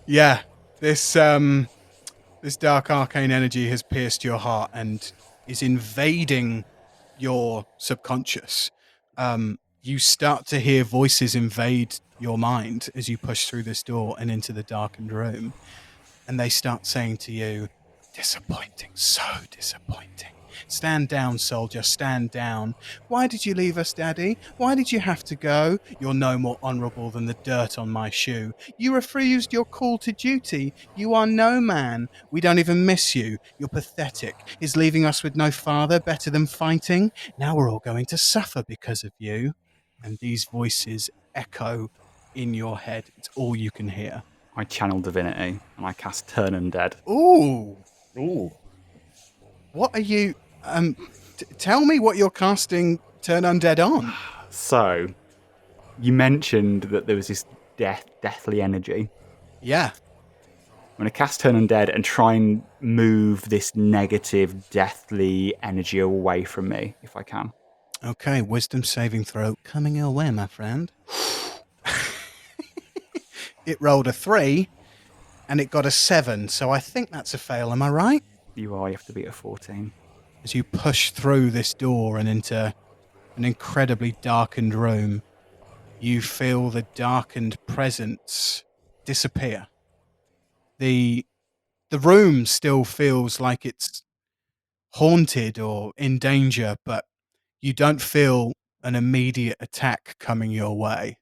Yeah, this dark arcane energy has pierced your heart and is invading your subconscious. You start to hear voices invade your mind as you push through this door and into the darkened room. And they start saying to you, disappointing, so disappointing. Stand down, soldier, stand down. Why did you leave us, Daddy? Why did you have to go? You're no more honourable than the dirt on my shoe. You refused your call to duty. You are no man. We don't even miss you. You're pathetic. Is leaving us with no father better than fighting? Now we're all going to suffer because of you. And these voices echo in your head. It's all you can hear. I channel divinity and I cast Turn Undead. Ooh. Ooh. What are you... tell me what you're casting Turn Undead on. So, you mentioned that there was this deathly energy. Yeah. I'm going to cast Turn Undead and try and move this negative, deathly energy away from me, if I can. Okay, wisdom saving throw coming your way, my friend. It rolled a 3, and it got a 7, so I think that's a fail, am I right? You have to beat a 14. As you push through this door and into an incredibly darkened room, you feel the darkened presence disappear. The room still feels like it's haunted or in danger, but you don't feel an immediate attack coming your way.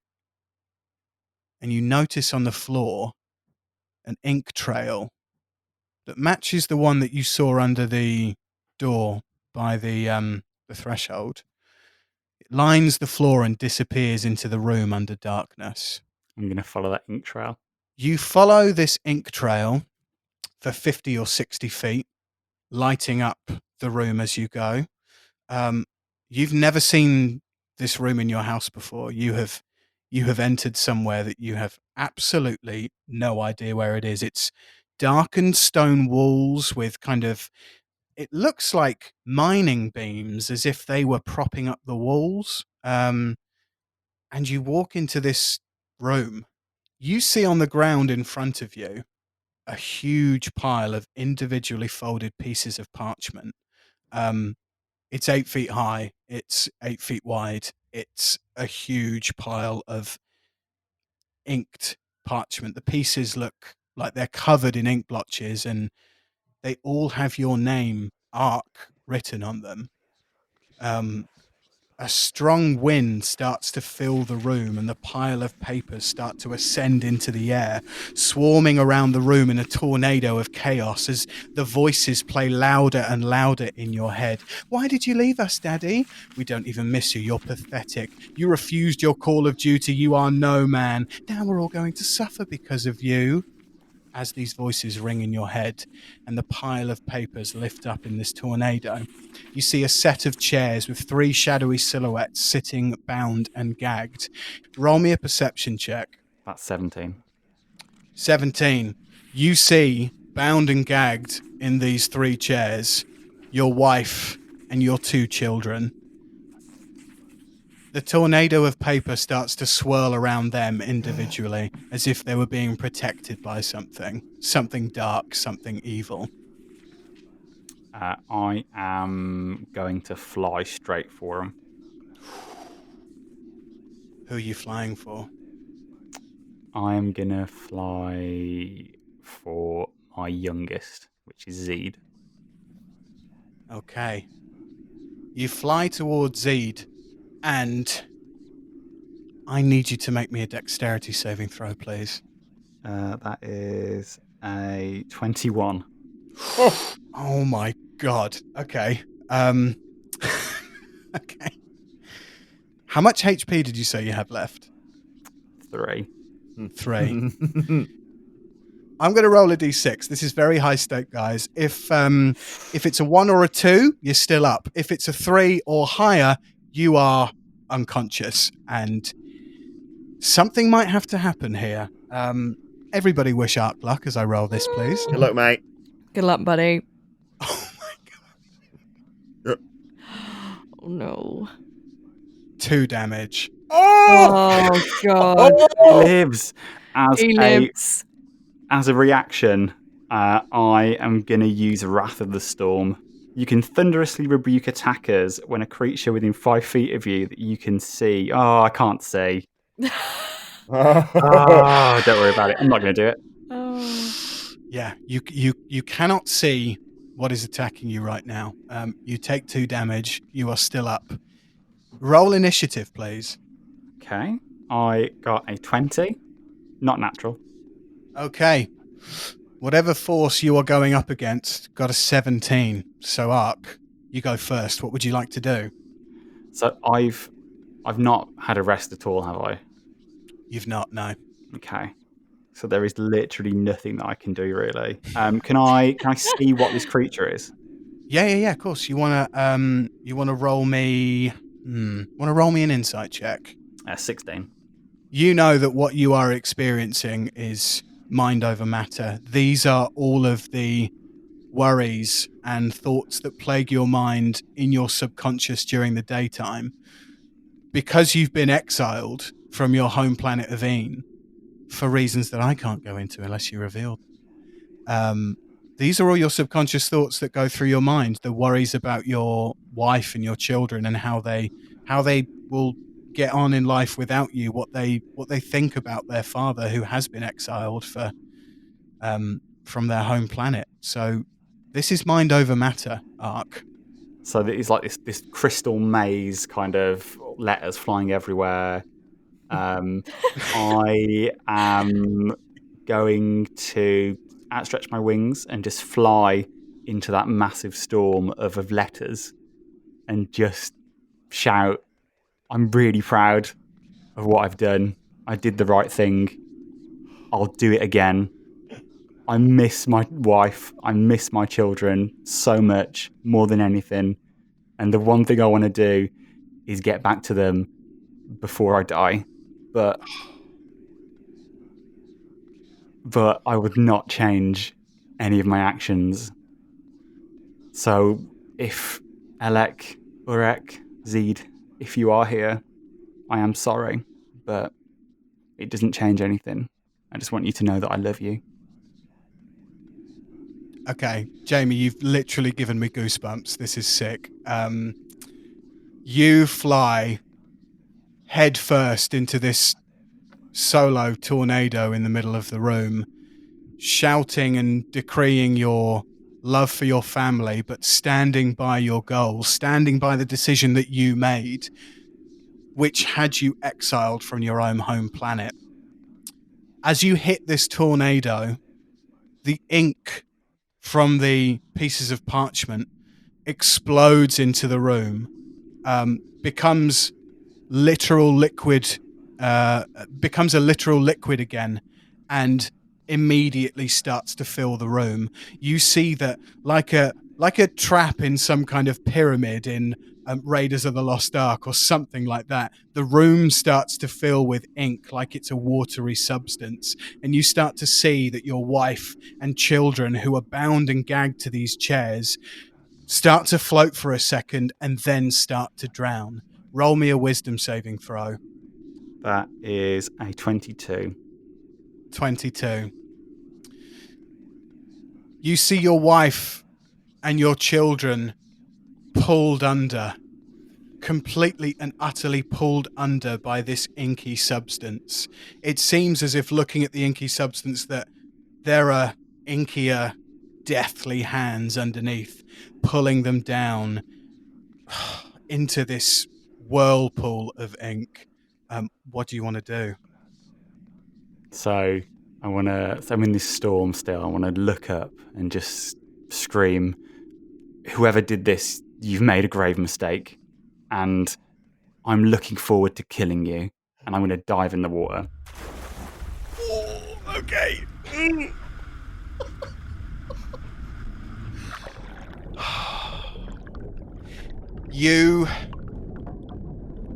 And you notice on the floor an ink trail that matches the one that you saw under the door by the threshold. It lines the floor and disappears into the room under darkness. I'm going to follow that ink trail. You follow this ink trail for 50 or 60 feet, lighting up the room as you go. You've never seen this room in your house before. You have you have entered somewhere that you have absolutely no idea where it is. It's darkened stone walls with kind of, it looks like mining beams as if they were propping up the walls. And you walk into this room. You see on the ground in front of you a huge pile of individually folded pieces of parchment. It's 8 feet high. It's 8 feet wide. It's a huge pile of inked parchment. The pieces look like they're covered in ink blotches, and they all have your name, Aark, written on them. A strong wind starts to fill the room, and the pile of papers start to ascend into the air, swarming around the room in a tornado of chaos as the voices play louder and louder in your head. Why did you leave us, Daddy? We don't even miss you. You're pathetic. You refused your call of duty. You are no man. Now we're all going to suffer because of you. As these voices ring in your head and the pile of papers lift up in this tornado, you see a set of chairs with 3 shadowy silhouettes sitting bound and gagged. Roll me a perception check. That's 17. 17. You see, bound and gagged in these 3 chairs, your wife and your 2 children. The tornado of paper starts to swirl around them individually, as if they were being protected by something dark, something evil. I am going to fly straight for them. Who are you flying for? I am going to fly for my youngest, which is Zeed. Okay. You fly towards Zeed, and I need you to make me a dexterity saving throw, please. That is a 21. Oh my god. Okay. Okay. How much HP did you say you have left? 3. 3. I'm going to roll a d6. This is very high stake, guys. If it's a 1 or a 2, you're still up. If it's a 3 or higher, you are unconscious, and something might have to happen here. Everybody wish Aark luck as I roll this, please. Good luck, mate. Good luck, buddy. Oh my god. Oh no. 2 damage. Oh god. He lives. He lives. As a reaction, I am going to use Wrath of the Storm. You can thunderously rebuke attackers when a creature within 5 feet of you that you can see. Oh, I can't see. Oh, don't worry about it. I'm not going to do it. Oh. Yeah, you cannot see what is attacking you right now. You take 2 damage. You are still up. Roll initiative, please. Okay. I got a 20. Not natural. Okay. Whatever force you are going up against got a 17. So Aark, you go first. What would you like to do? So I've not had a rest at all, have I? You've not, no. Okay. So there is literally nothing that I can do, really. Can I see what this creature is? Yeah. Of course. You wanna roll me? Want to roll me an insight check? 16. You know that what you are experiencing is mind over matter. These are all of the worries and thoughts that plague your mind in your subconscious during the daytime. Because you've been exiled from your home planet of Een, for reasons that I can't go into unless you reveal them. These are all your subconscious thoughts that go through your mind, the worries about your wife and your children and how they will get on in life without you, what they think about their father who has been exiled from their home planet. So this is mind over matter, Aark. So it's like this crystal maze kind of letters flying everywhere. I am going to outstretch my wings and just fly into that massive storm of letters and just shout, I'm really proud of what I've done. I did the right thing. I'll do it again. I miss my wife. I miss my children so much, more than anything. And the one thing I want to do is get back to them before I die. but I would not change any of my actions. So if Elek, Urek, Zed, if you are here, I am sorry, but it doesn't change anything. I just want you to know that I love you. Okay, Jamie, you've literally given me goosebumps. This is sick. You fly head first into this solo tornado in the middle of the room, shouting and decreeing your love for your family, but standing by your goals, standing by the decision that you made, which had you exiled from your own home planet. As you hit this tornado, the ink from the pieces of parchment explodes into the room, becomes a literal liquid again, and immediately starts to fill the room. You see that like a trap in some kind of pyramid in Raiders of the Lost Ark or something like that, the room starts to fill with ink like it's a watery substance, and you start to see that your wife and children, who are bound and gagged to these chairs, start to float for a second and then start to drown. Roll me a wisdom saving throw. That is a 22. 22. You see your wife and your children pulled under, completely and utterly pulled under by this inky substance. It seems as if, looking at the inky substance, that there are inkier, deathly hands underneath, pulling them down into this whirlpool of ink. What do you want to do? So I'm in this storm still. I want to look up and just scream, whoever did this, you've made a grave mistake, and I'm looking forward to killing you, and I'm going to dive in the water. Oh, okay. You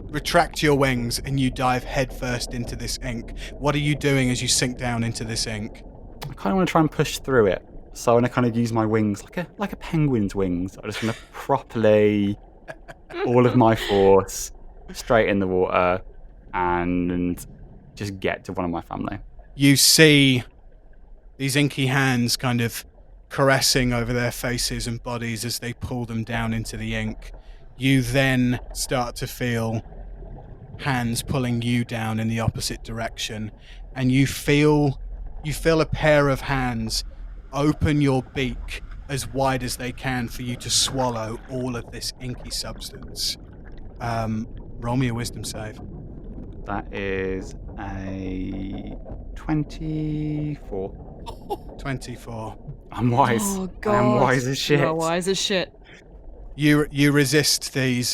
retract your wings and you dive headfirst into this ink. What are you doing as you sink down into this ink? I kind of want to try and push through it. So I want to kind of use my wings like a penguin's wings. I just want to properly, all of my force, straight in the water and just get to one of my family. You see these inky hands kind of caressing over their faces and bodies as they pull them down into the ink. You then start to feel hands pulling you down in the opposite direction, and you feel a pair of hands open your beak as wide as they can for you to swallow all of this inky substance. Roll me a wisdom save. That is a 24. 24. I'm wise. Oh, God. I'm wise as shit. You're wise as shit. You resist these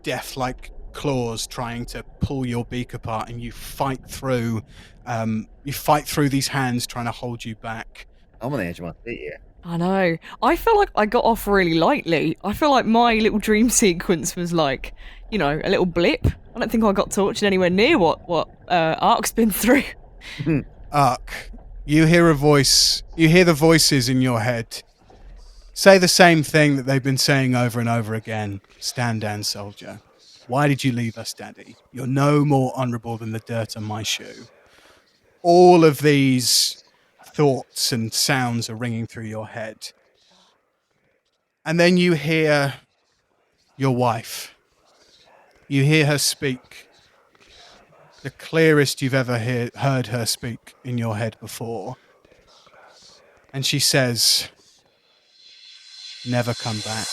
death-like claws trying to pull your beak apart, and you fight through these hands trying to hold you back. I'm on the edge of my seat here. I know. I feel like I got off really lightly. I feel like my little dream sequence was like, a little blip. I don't think I got tortured anywhere near what Aark's been through. Aark, you hear a voice. You hear the voices in your head say the same thing that they've been saying over and over again. Stand down, soldier. Why did you leave us, Daddy? You're no more honourable than the dirt on my shoe. All of these thoughts and sounds are ringing through your head. And then you hear your wife. You hear her speak. The clearest you've ever heard her speak in your head before. And she says, "Never come back."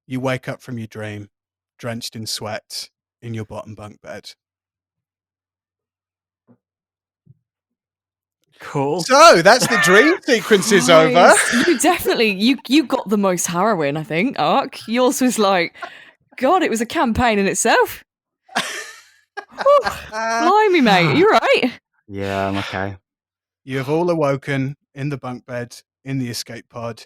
You wake up from your dream, drenched in sweat, in your bottom bunk bed. Cool. So that's the dream sequence is over. Christ, you definitely, you got the most harrowing, I think, Aark. Yours was like, God, it was a campaign in itself. Blimey, mate, you right? Yeah, I'm okay. You have all awoken in the bunk bed, in the escape pod.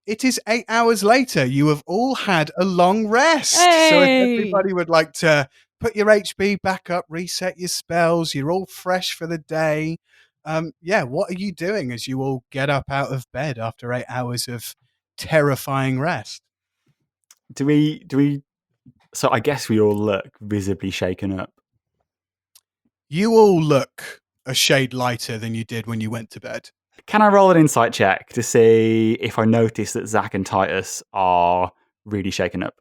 It is 8 hours later. You have all had a long rest. Hey! So if everybody would like to put your HP back up, reset your spells. You're all fresh for the day. What are you doing as you all get up out of bed after 8 hours of terrifying rest? Do we? So I guess we all look visibly shaken up. You all look a shade lighter than you did when you went to bed. Can I roll an insight check to see if I notice that Zach and Titus are really shaken up?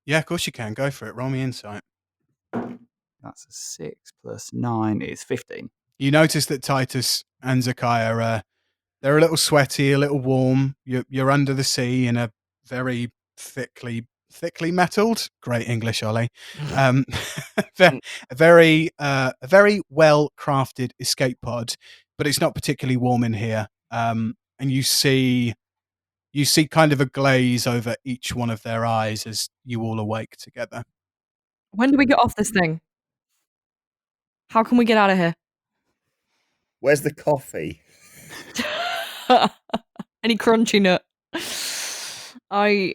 Yeah, of course you can. Go for it. Roll me insight. That's a 6 plus 9 is 15. You notice that Titus and Zakaiya they're a little sweaty, a little warm. You're under the sea in a very thickly metalled. Great English, Ollie. A very well crafted escape pod, but it's not particularly warm in here. And you see kind of a glaze over each one of their eyes as you all awake together. When do we get off this thing? How can we get out of here? Where's the coffee? Any crunchy nut? I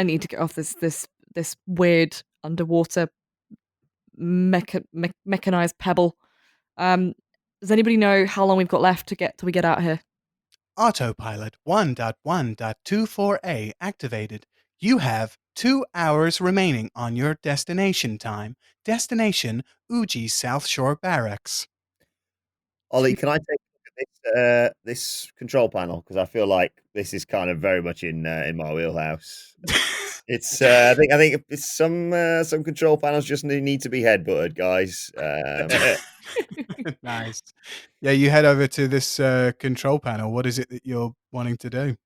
need to get off this weird underwater mechanized pebble. Does anybody know how long we've got left till we get out of here? Autopilot 1.1.24a activated. You have 2 hours remaining on your destination time. Destination Uji South Shore Barracks. Ollie, can I take a look at this control panel? Because I feel like this is kind of very much in my wheelhouse. It's I think it's some control panels just need to be headbutted, guys. Nice. Yeah, you head over to this control panel. What is it that you're wanting to do?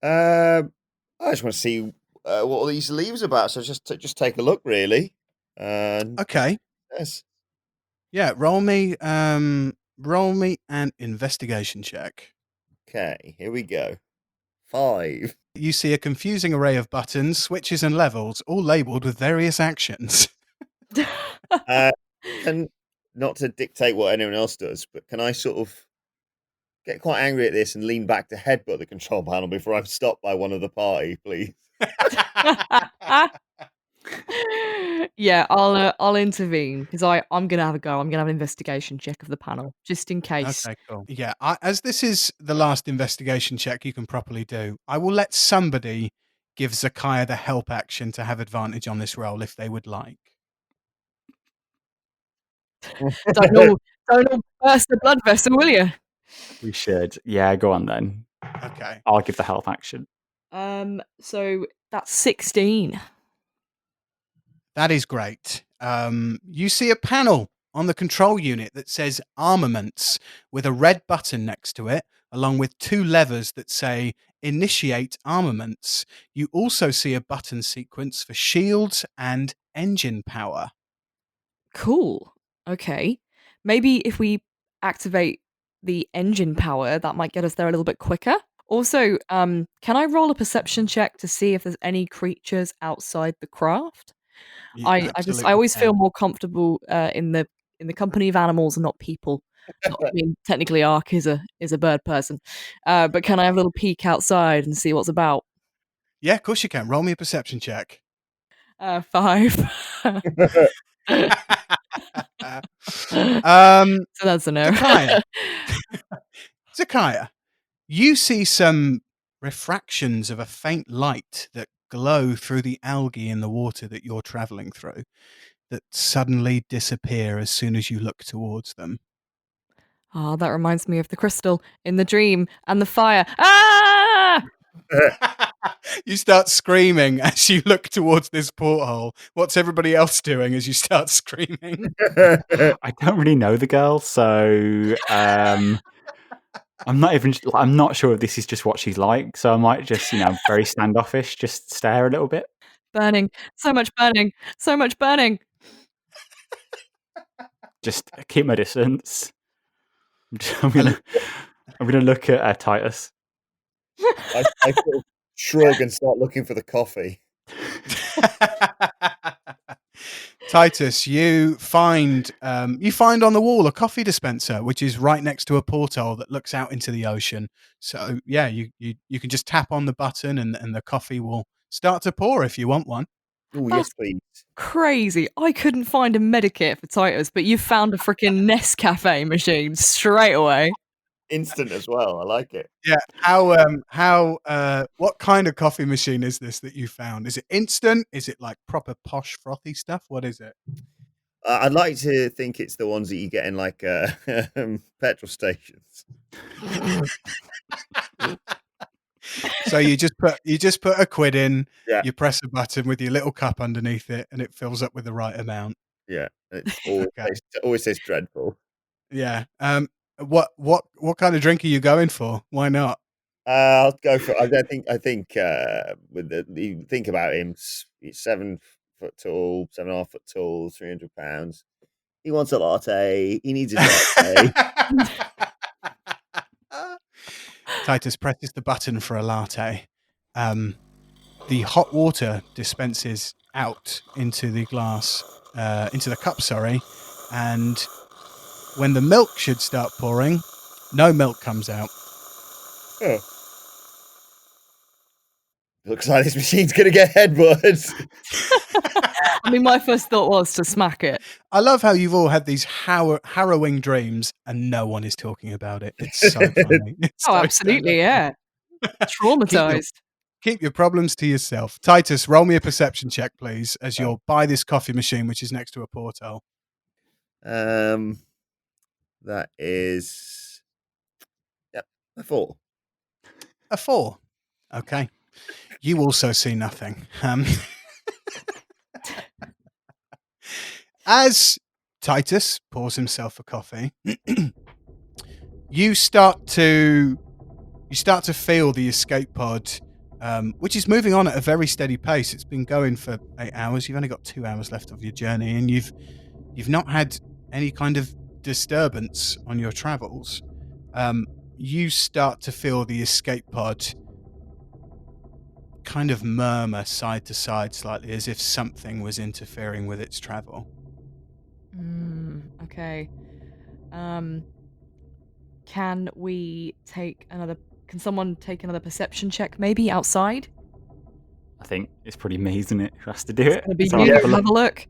I just want to see what all these leaves are about. So just take a look, really. Okay. Yes. Yeah, roll me an investigation check. Okay, here we go. 5. You see a confusing array of buttons, switches, and levels, all labeled with various actions. Can not to dictate what anyone else does, but can I sort of get quite angry at this and lean back to headbutt the control panel before I'm stopped by one of the party, please? Yeah, I'll intervene because I'm gonna have a go. I'm gonna have an investigation check of the panel just in case. Okay, cool. Yeah, as this is the last investigation check you can properly do, I will let somebody give Zakaiya the help action to have advantage on this roll if they would like. Don't all burst the blood vessel, will you? We should. Yeah, go on then. Okay. I'll give the help action. So that's 16. That is great. You see a panel on the control unit that says armaments with a red button next to it, along with 2 levers that say initiate armaments. You also see a button sequence for shields and engine power. Cool. Okay. Maybe if we activate the engine power, that might get us there a little bit quicker. Also, can I roll a perception check to see if there's any creatures outside the craft? I always feel more comfortable in the company of animals and not people. I mean, technically, Aark is a bird person, but can I have a little peek outside and see what's about? Yeah, of course you can. Roll me a perception check. 5. So that's a no. Zakaiya, you see some refractions of a faint light that glow through the algae in the water that you're traveling through that suddenly disappear as soon as you look towards them. Oh, that reminds me of the crystal in the dream and the fire. Ah! You start screaming as you look towards this porthole. What's everybody else doing as you start screaming? I don't really know the girl, so I'm not sure if this is just what she's like. So I might just, very standoffish, just stare a little bit. Burning. So much burning. So much burning. Just keep my distance. I'm gonna look at Titus. I sort of shrug and start looking for the coffee. Titus, you find on the wall a coffee dispenser, which is right next to a porthole that looks out into the ocean. So yeah, you can just tap on the button and the coffee will start to pour if you want one. Oh, That's yes, please. crazy. I couldn't find a medikit for Titus, but you found a freaking Nescafe machine straight away. Instant as well. I like it. Yeah. What kind of coffee machine is this that you found? Is it instant? Is it like proper posh frothy stuff? What is it? I'd like to think it's the ones that you get in like petrol stations. So you just put a quid in, Yeah. you press a button with your little cup underneath it, and it fills up with the right amount. Yeah. It's always, Okay. always tastes dreadful. Yeah. What kind of drink are you going for? Why not? I'll go for. I think with you think about him, he's 7 foot tall, 7.5 foot tall, 300 pounds. He wants a latte. He needs his latte. Titus presses the button for a latte. The hot water dispenses out into the glass, into the cup, sorry, and when the milk should start pouring, no milk comes out. Oh. Looks like this machine's gonna get headbutts. I mean, my first thought was to smack it. I love how you've all had these harrowing dreams and no one is talking about it. It's so funny. It's Oh, so absolutely, stand-up. yeah. Traumatized. Keep your problems to yourself. Titus, roll me a perception check, please, as you're by this coffee machine, which is next to a porthole. That is, yep, a 4. A 4. Okay. You also see nothing. As Titus pours himself a coffee, you start to feel the escape pod, which is moving on at a very steady pace. It's been going for 8 hours. You've only got 2 hours left of your journey, and you've not had any kind of disturbance on your travels. You start to feel the escape pod kind of murmur side to side slightly, as if something was interfering with its travel. Okay. Can someone take another perception check, maybe outside? I think it's probably me, isn't it, who has to do it? It'll be So you. I'll Have a look.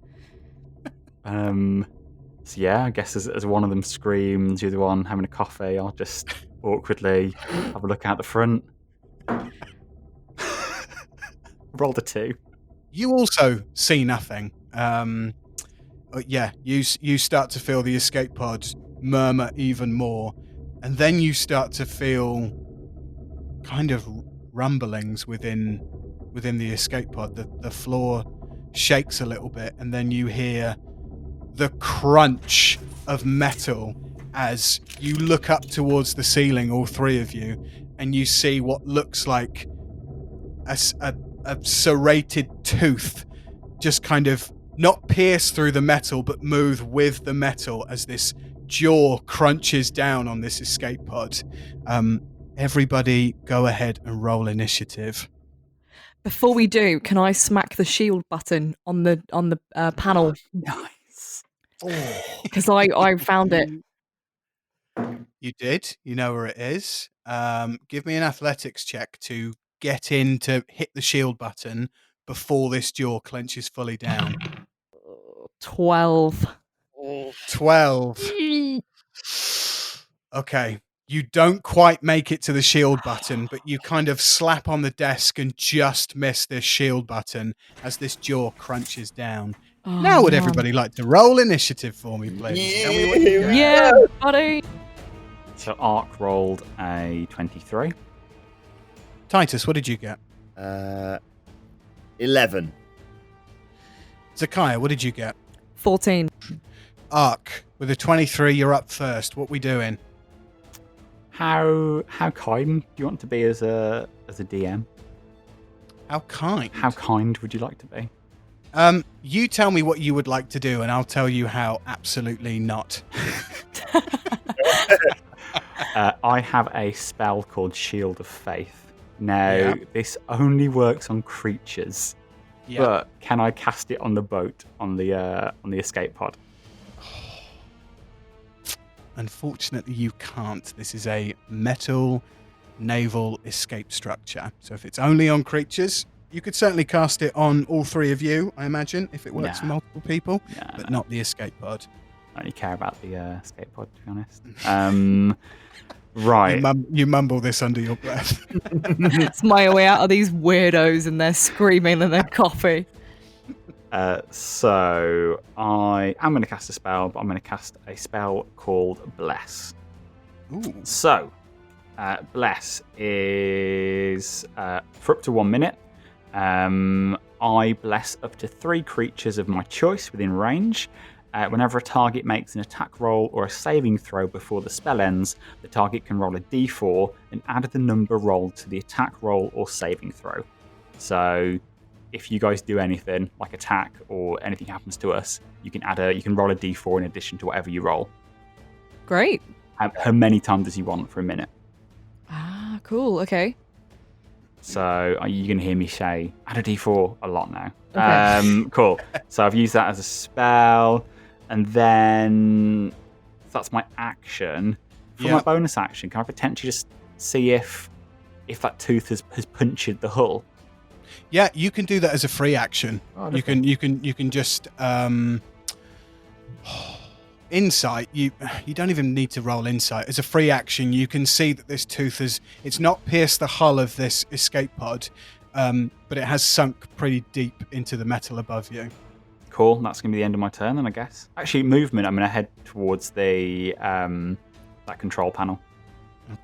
So yeah, I guess as one of them screams, the other one having a coffee, I'll just awkwardly have a look out the front. Rolled a 2. You also see nothing. You start to feel the escape pod murmur even more, and then you start to feel kind of rumblings within the escape pod. The floor shakes a little bit, and then you hear the crunch of metal as you look up towards the ceiling, all three of you, and you see what looks like a serrated tooth just kind of not pierce through the metal, but move with the metal as this jaw crunches down on this escape pod. Everybody go ahead and roll initiative. Before we do, can I smack the shield button on the panel? Nice. Because I found it. You did. You know where it is. Give me an athletics check to get in to hit the shield button before this jaw clenches fully down. 12. 12. Okay. You don't quite make it to the shield button, but you kind of slap on the desk and just miss this shield button as this jaw crunches down. Now would everybody like to roll initiative for me, please? Tell me what you got. Yeah, buddy. So Aark rolled a 23. Titus, what did you get? 11. Zakaiya, what did you get? 14. Aark, with a 23, you're up first. What we doing? How kind do you want to be as a DM? How kind? How kind would you like to be? You tell me what you would like to do, and I'll tell you how absolutely not. I have a spell called Shield of Faith. Now, this only works on creatures, but can I cast it on the boat, on the escape pod? Unfortunately, you can't. This is a metal naval escape structure. So if it's only on creatures, You could certainly cast it on all three of you, I imagine, if it works for multiple people, but not the escape pod. I only care about the escape pod, to be honest. Right. You mumble this under your breath. It's my way out of these weirdos and they're screaming and their coffee. So I am going to cast a spell, but I'm going to cast a spell called Bless. Ooh. So, Bless is for up to 1 minute. I bless up to 3 creatures of my choice within range. Whenever a target makes an attack roll or a saving throw before the spell ends, the target can roll a d4 and add the number rolled to the attack roll or saving throw. So, if you guys do anything like attack or anything happens to us, you can roll a d4 in addition to whatever you roll. Great. How many times as you want for a minute. Ah, cool. Okay. So you can hear me say add a d4 a lot now. Okay. Cool. So I've used that as a spell, and then that's my action. For my bonus action, can I potentially just see if that tooth has punctured the hull? Yeah, you can do that as a free action. Oh, you can just insight. You don't even need to roll insight. As a free action, you can see that this tooth it's not pierced the hull of this escape pod, but it has sunk pretty deep into the metal above you. Cool. That's going to be the end of my turn then, I guess. Actually, movement, I'm going to head towards the that control panel.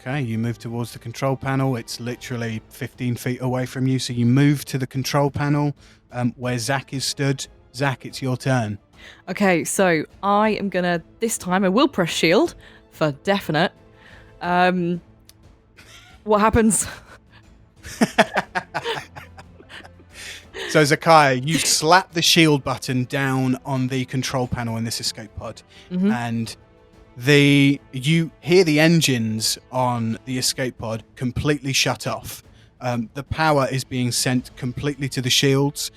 Okay, you move towards the control panel. It's literally 15 feet away from you, so you move to the control panel where Zach is stood. Zach, it's your turn. Okay, so I am gonna, this time I will press shield for definite. What happens? So Zakaiya, you slap the shield button down on the control panel in this escape pod, and you hear the engines on the escape pod completely shut off. The power is being sent completely to the shields.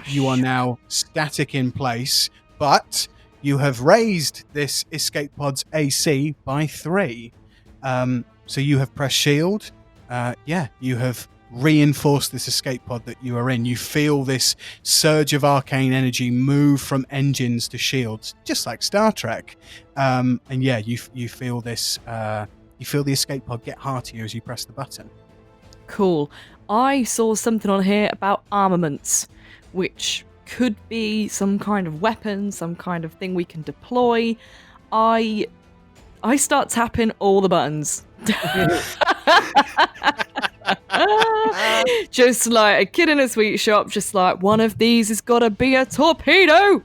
You are now static in place, but you have raised this escape pod's AC by 3. So you have pressed shield. You have reinforced this escape pod that you are in. You feel this surge of arcane energy move from engines to shields, just like Star Trek. You feel this. You feel the escape pod get heartier as you press the button. Cool. I saw something on here about armaments, which could be some kind of weapon, some kind of thing we can deploy. I start tapping all the buttons. Just like a kid in a sweet shop, just like, one of these has got to be a torpedo.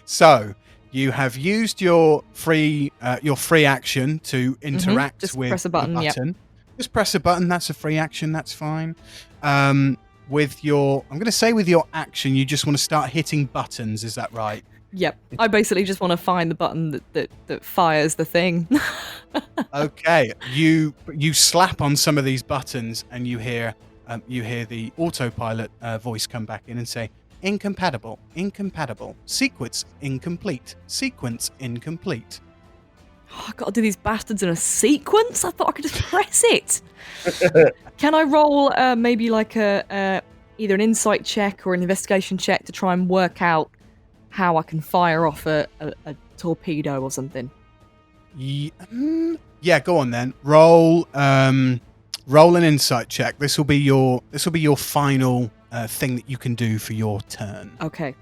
So you have used your free action to interact Just with press a button. the button. Yep. Just press a button. That's a free action. That's fine. With your action, you just want to start hitting buttons. Is that right? Yep. I basically just want to find the button that fires the thing. Okay. You slap on some of these buttons, and you hear the autopilot voice come back in and say, "Incompatible. Sequence incomplete. Sequence incomplete." Oh, I've got to do these bastards in a sequence? I thought I could just press it. Can I roll maybe like either an insight check or an investigation check to try and work out how I can fire off a torpedo or something? Yeah, go on then. Roll an insight check. This will be your final thing that you can do for your turn. Okay.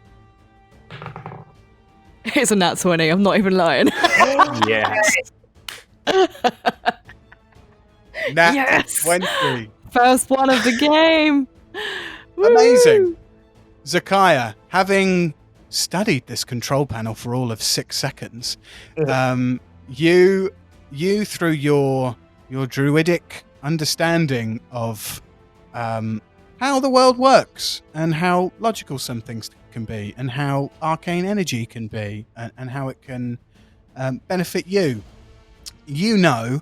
It's a nat 20, I'm not even lying. Yes. Nat 20. First one of the game. Amazing. Woo! Zakaiya, having studied this control panel for all of 6 seconds, you through your druidic understanding of how the world works and how logical some things can be and how arcane energy can be and how it can benefit you. You know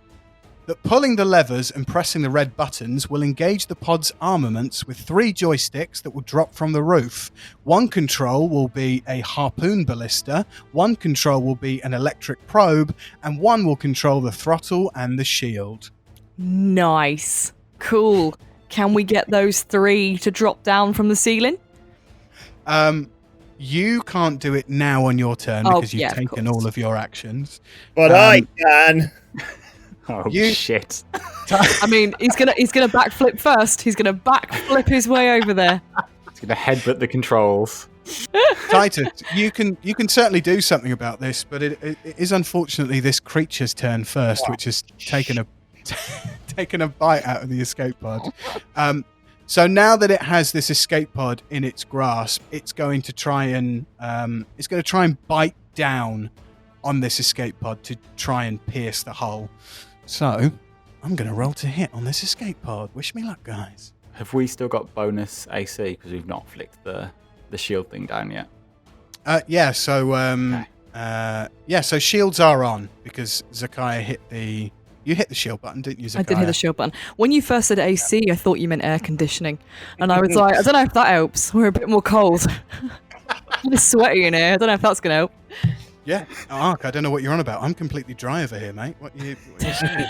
that pulling the levers and pressing the red buttons will engage the pod's armaments with 3 joysticks that will drop from the roof. One control will be a harpoon ballista, one control will be an electric probe, and one will control the throttle and the shield. Nice. Cool. Can we get those 3 to drop down from the ceiling? You can't do it now on your turn because you've taken all of your actions. But I can. Oh shit! I mean, he's gonna backflip first. He's gonna backflip his way over there. He's gonna headbutt the controls. Titus, you can certainly do something about this, but it is unfortunately this creature's turn first, which has taken a bite out of the escape pod. So now that it has this escape pod in its grasp, it's going to try and bite down on this escape pod to try and pierce the hull. So I'm going to roll to hit on this escape pod. Wish me luck, guys. Have we still got bonus AC because we've not flicked the shield thing down yet? Yeah. So so shields are on because Zakaiya hit the. You hit the shield button, didn't you, Zakaiya? I did hit the shield button. When you first said AC, I thought you meant air conditioning. And I was like, I don't know if that helps. We're a bit more cold. It's sweaty in here. I don't know if that's going to help. Yeah. Aark, I don't know what you're on about. I'm completely dry over here, mate. What are you saying?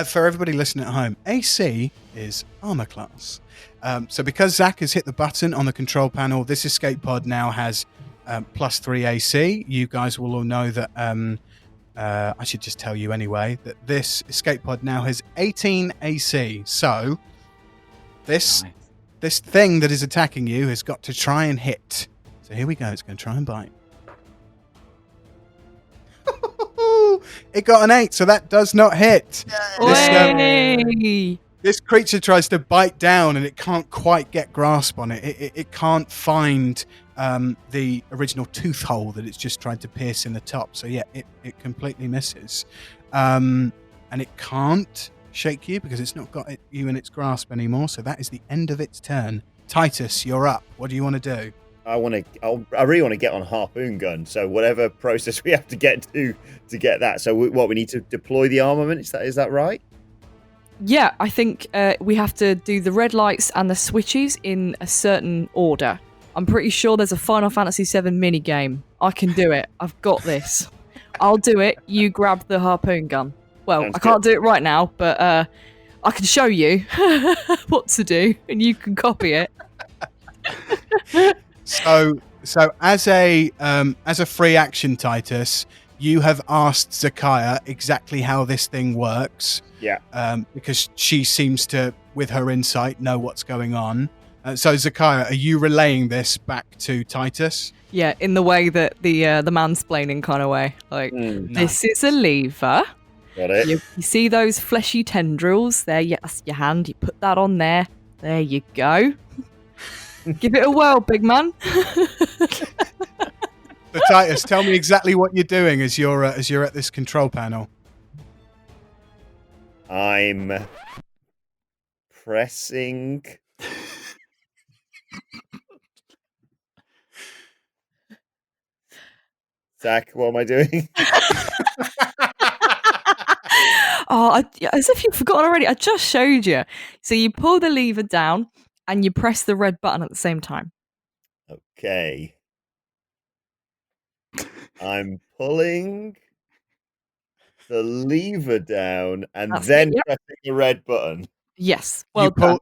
For everybody listening at home, AC is armor class. So because Zach has hit the button on the control panel, this escape pod now has +3 AC. You guys will all know that... I should just tell you anyway that this escape pod now has 18 AC. So this thing that is attacking you has got to try and hit. So here we go. It's going to try and bite. It got an 8, so that does not hit. This creature tries to bite down and it can't quite get grasp on it. It can't find the original tooth hole that it's just tried to pierce in the top. So yeah, it completely misses. And it can't shake you because it's not got you in its grasp anymore. So that is the end of its turn. Titus, you're up. What do you want to do? I really want to get on harpoon gun. So whatever process we have to get to get that. So we need to deploy the armament. Is that right? Yeah, I think we have to do the red lights and the switches in a certain order. I'm pretty sure there's a Final Fantasy VII minigame. I can do it. I've got this. I'll do it. You grab the harpoon gun. Well, I can't do it right now, but I can show you what to do, and you can copy it. So as a free action, Titus, you have asked Zakaiya exactly how this thing works. Yeah. Because she seems to, with her insight, know what's going on. So Zakaiya, are you relaying this back to Titus? Yeah, in the way that the mansplaining kind of way. Like, this is a lever. Got it. You see those fleshy tendrils? There, that's your hand. You put that on there. There you go. Give it a whirl, big man. So Titus, tell me exactly what you're doing as you're at this control panel. I'm pressing. Zach, what am I doing? As if you've forgotten already. I just showed you. So you pull the lever down and you press the red button at the same time. Okay. I'm pulling the lever down and pressing the red button. Yes. Well done.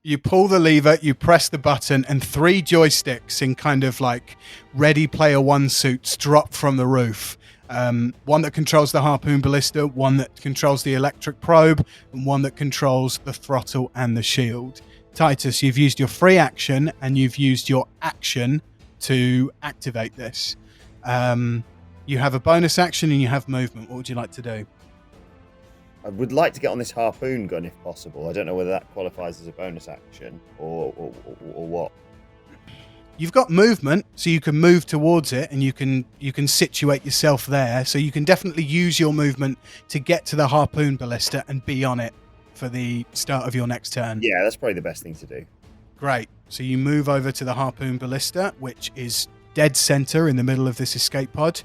You pull the lever, you press the button, and 3 joysticks in kind of like Ready Player One suits drop from the roof. One that controls the harpoon ballista, one that controls the electric probe, and one that controls the throttle and the shield. Titus, you've used your free action and you've used your action to activate this. You have a bonus action and you have movement. What would you like to do? I would like to get on this harpoon gun if possible. I don't know whether that qualifies as a bonus action or what. You've got movement, so you can move towards it and you can situate yourself there. So you can definitely use your movement to get to the harpoon ballista and be on it for the start of your next turn. Yeah, that's probably the best thing to do. Great. So you move over to the harpoon ballista, which is dead center in the middle of this escape pod.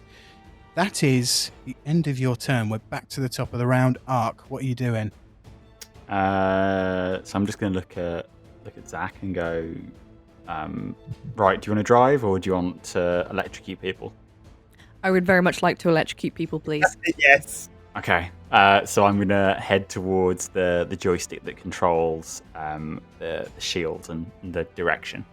That is the end of your turn. We're back to the top of the round. Aark, what are you doing? So I'm just going to look at Zach and go, right, do you want to drive or do you want to electrocute people? I would very much like to electrocute people, please. Yes. Okay. So I'm gonna head towards the joystick that controls the shield and the direction.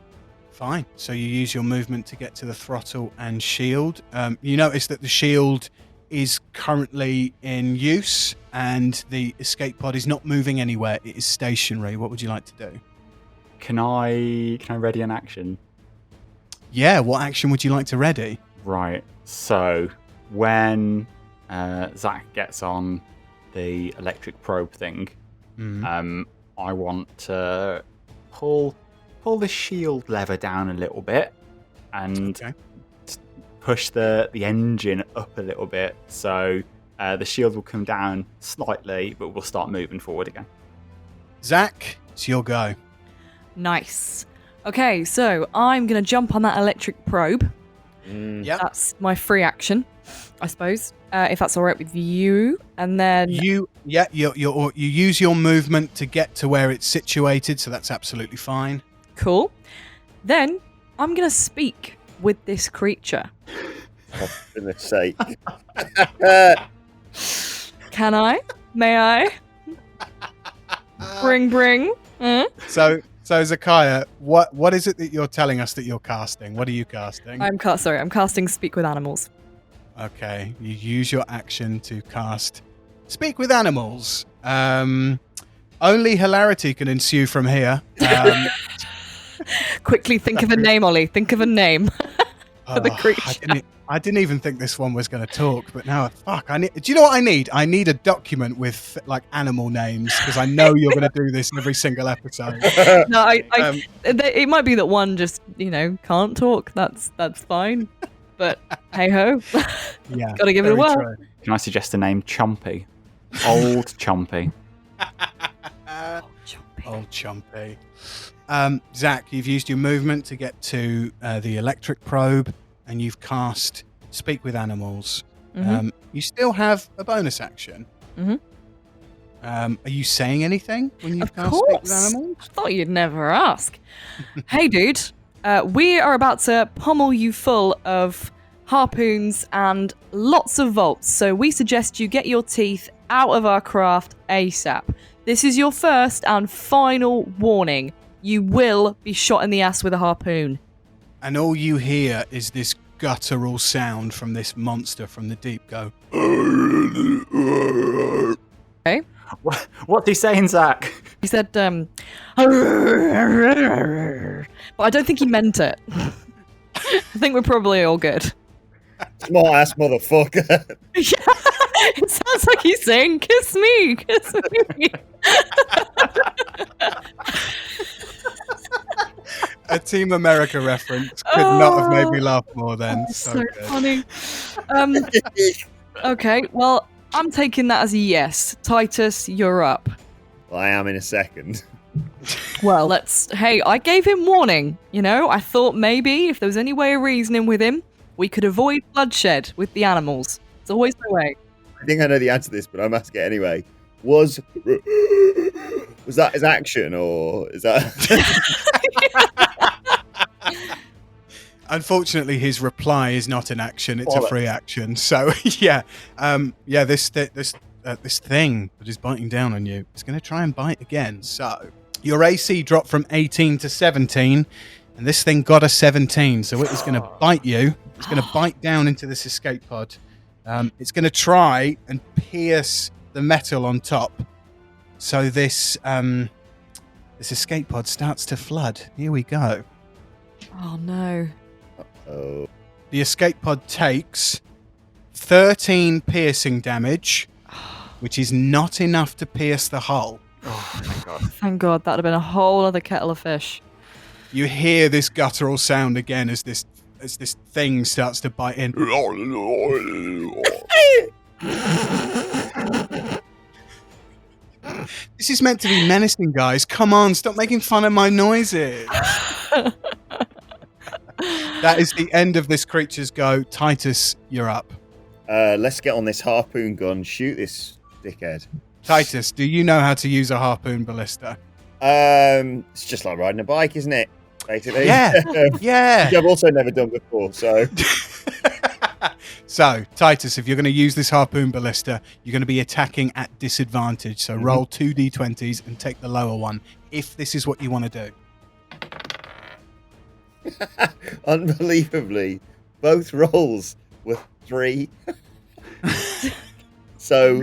Fine. So you use your movement to get to the throttle and shield. You notice that the shield is currently in use and the escape pod is not moving anywhere. It is stationary. What would you like to do? Can I ready an action? Yeah, what action would you like to ready? Right. So when Zach gets on the electric probe thing, I want to pull the shield lever down a little bit and push the engine up a little bit, so the shield will come down slightly, but we'll start moving forward again. Zach, it's your go. Nice. Okay, so I'm going to jump on that electric probe. Yep. That's my free action, I suppose, if that's all right with you. And then You use your movement to get to where it's situated, so that's absolutely fine. cool. Then I'm going to speak with this creature. For goodness sake. Can I? May I? Bring. So Zakaiya, what is it that you're telling us that you're casting? What are you casting? I'm casting Speak with Animals. Okay, you use your action to cast Speak with Animals. Only hilarity can ensue from here. Quickly think of a name, Ollie. Think of a name for the creature. I didn't even think this one was going to talk, but now, fuck, do you know what I need? I need a document with, like, animal names, because I know you're going to do this every single episode. No, it might be that one just, can't talk. That's fine. But hey ho, Yeah, gotta give it a whirl. true. Can I suggest a name? Chompy. Old Chompy. Old Chompy. Zach, you've used your movement to get to the electric probe, and you've cast Speak with Animals. You still have a bonus action. Are you saying anything when you Of cast Speak with course. Animals? I thought you'd never ask. Hey, dude. We are about to pummel you full of harpoons and lots of volts, so we suggest you get your teeth out of our craft ASAP. This is your first and final warning. You will be shot in the ass with a harpoon. And all you hear is this guttural sound from this monster from the deep go. Okay. What's he saying, Zach? He said, but I don't think he meant it. I think we're probably all good. Smart ass motherfucker. Yeah, it sounds like he's saying, kiss me. A Team America reference could not have made me laugh more then. So good. funny. Okay, well, I'm taking that as a yes. Titus, you're up. Well, I am in a second. Well, hey, I gave him warning, I thought maybe if there was any way of reasoning with him, we could avoid bloodshed with the animals. It's always the way. I think I know the answer to this, but I'm asking it anyway. Was that his action, or is that... Unfortunately, his reply is not an action; it's a free action. So, yeah, this thing that is biting down on you is going to try and bite again. So, your AC dropped from 18 to 17, and this thing got a 17. So, it is going to bite you. It's going to bite down into this escape pod. It's going to try and pierce the metal on top. So, this escape pod starts to flood. Here we go. Oh, no. Oh. The escape pod takes 13 piercing damage, which is not enough to pierce the hull. Oh my god. Thank God, that would have been a whole other kettle of fish. You hear this guttural sound again as this thing starts to bite in. This is meant to be menacing, guys. Come on, stop making fun of my noises. That is the end of this creature's go. Titus, you're up. Let's get on this harpoon gun. Shoot this dickhead. Titus, do you know how to use a harpoon ballista? It's just like riding a bike, isn't it? Basically. Yeah. Which I've also never done before. So So, Titus, if you're going to use this harpoon ballista, you're going to be attacking at disadvantage. So roll 2 d20s and take the lower one, if this is what you want to do. Unbelievably, both rolls were 3. So,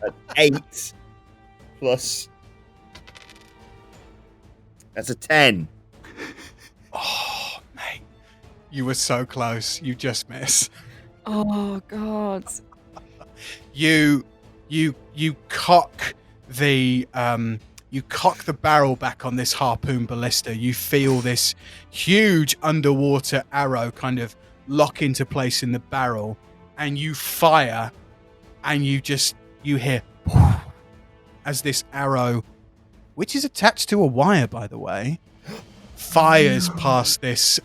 an 8 plus... That's a 10. Oh, mate. You were so close. You just missed. Oh God. You cock the barrel back on this harpoon ballista. You feel this huge underwater arrow kind of lock into place in the barrel, and you fire, and you hear as this arrow, which is attached to a wire, by the way, fires past this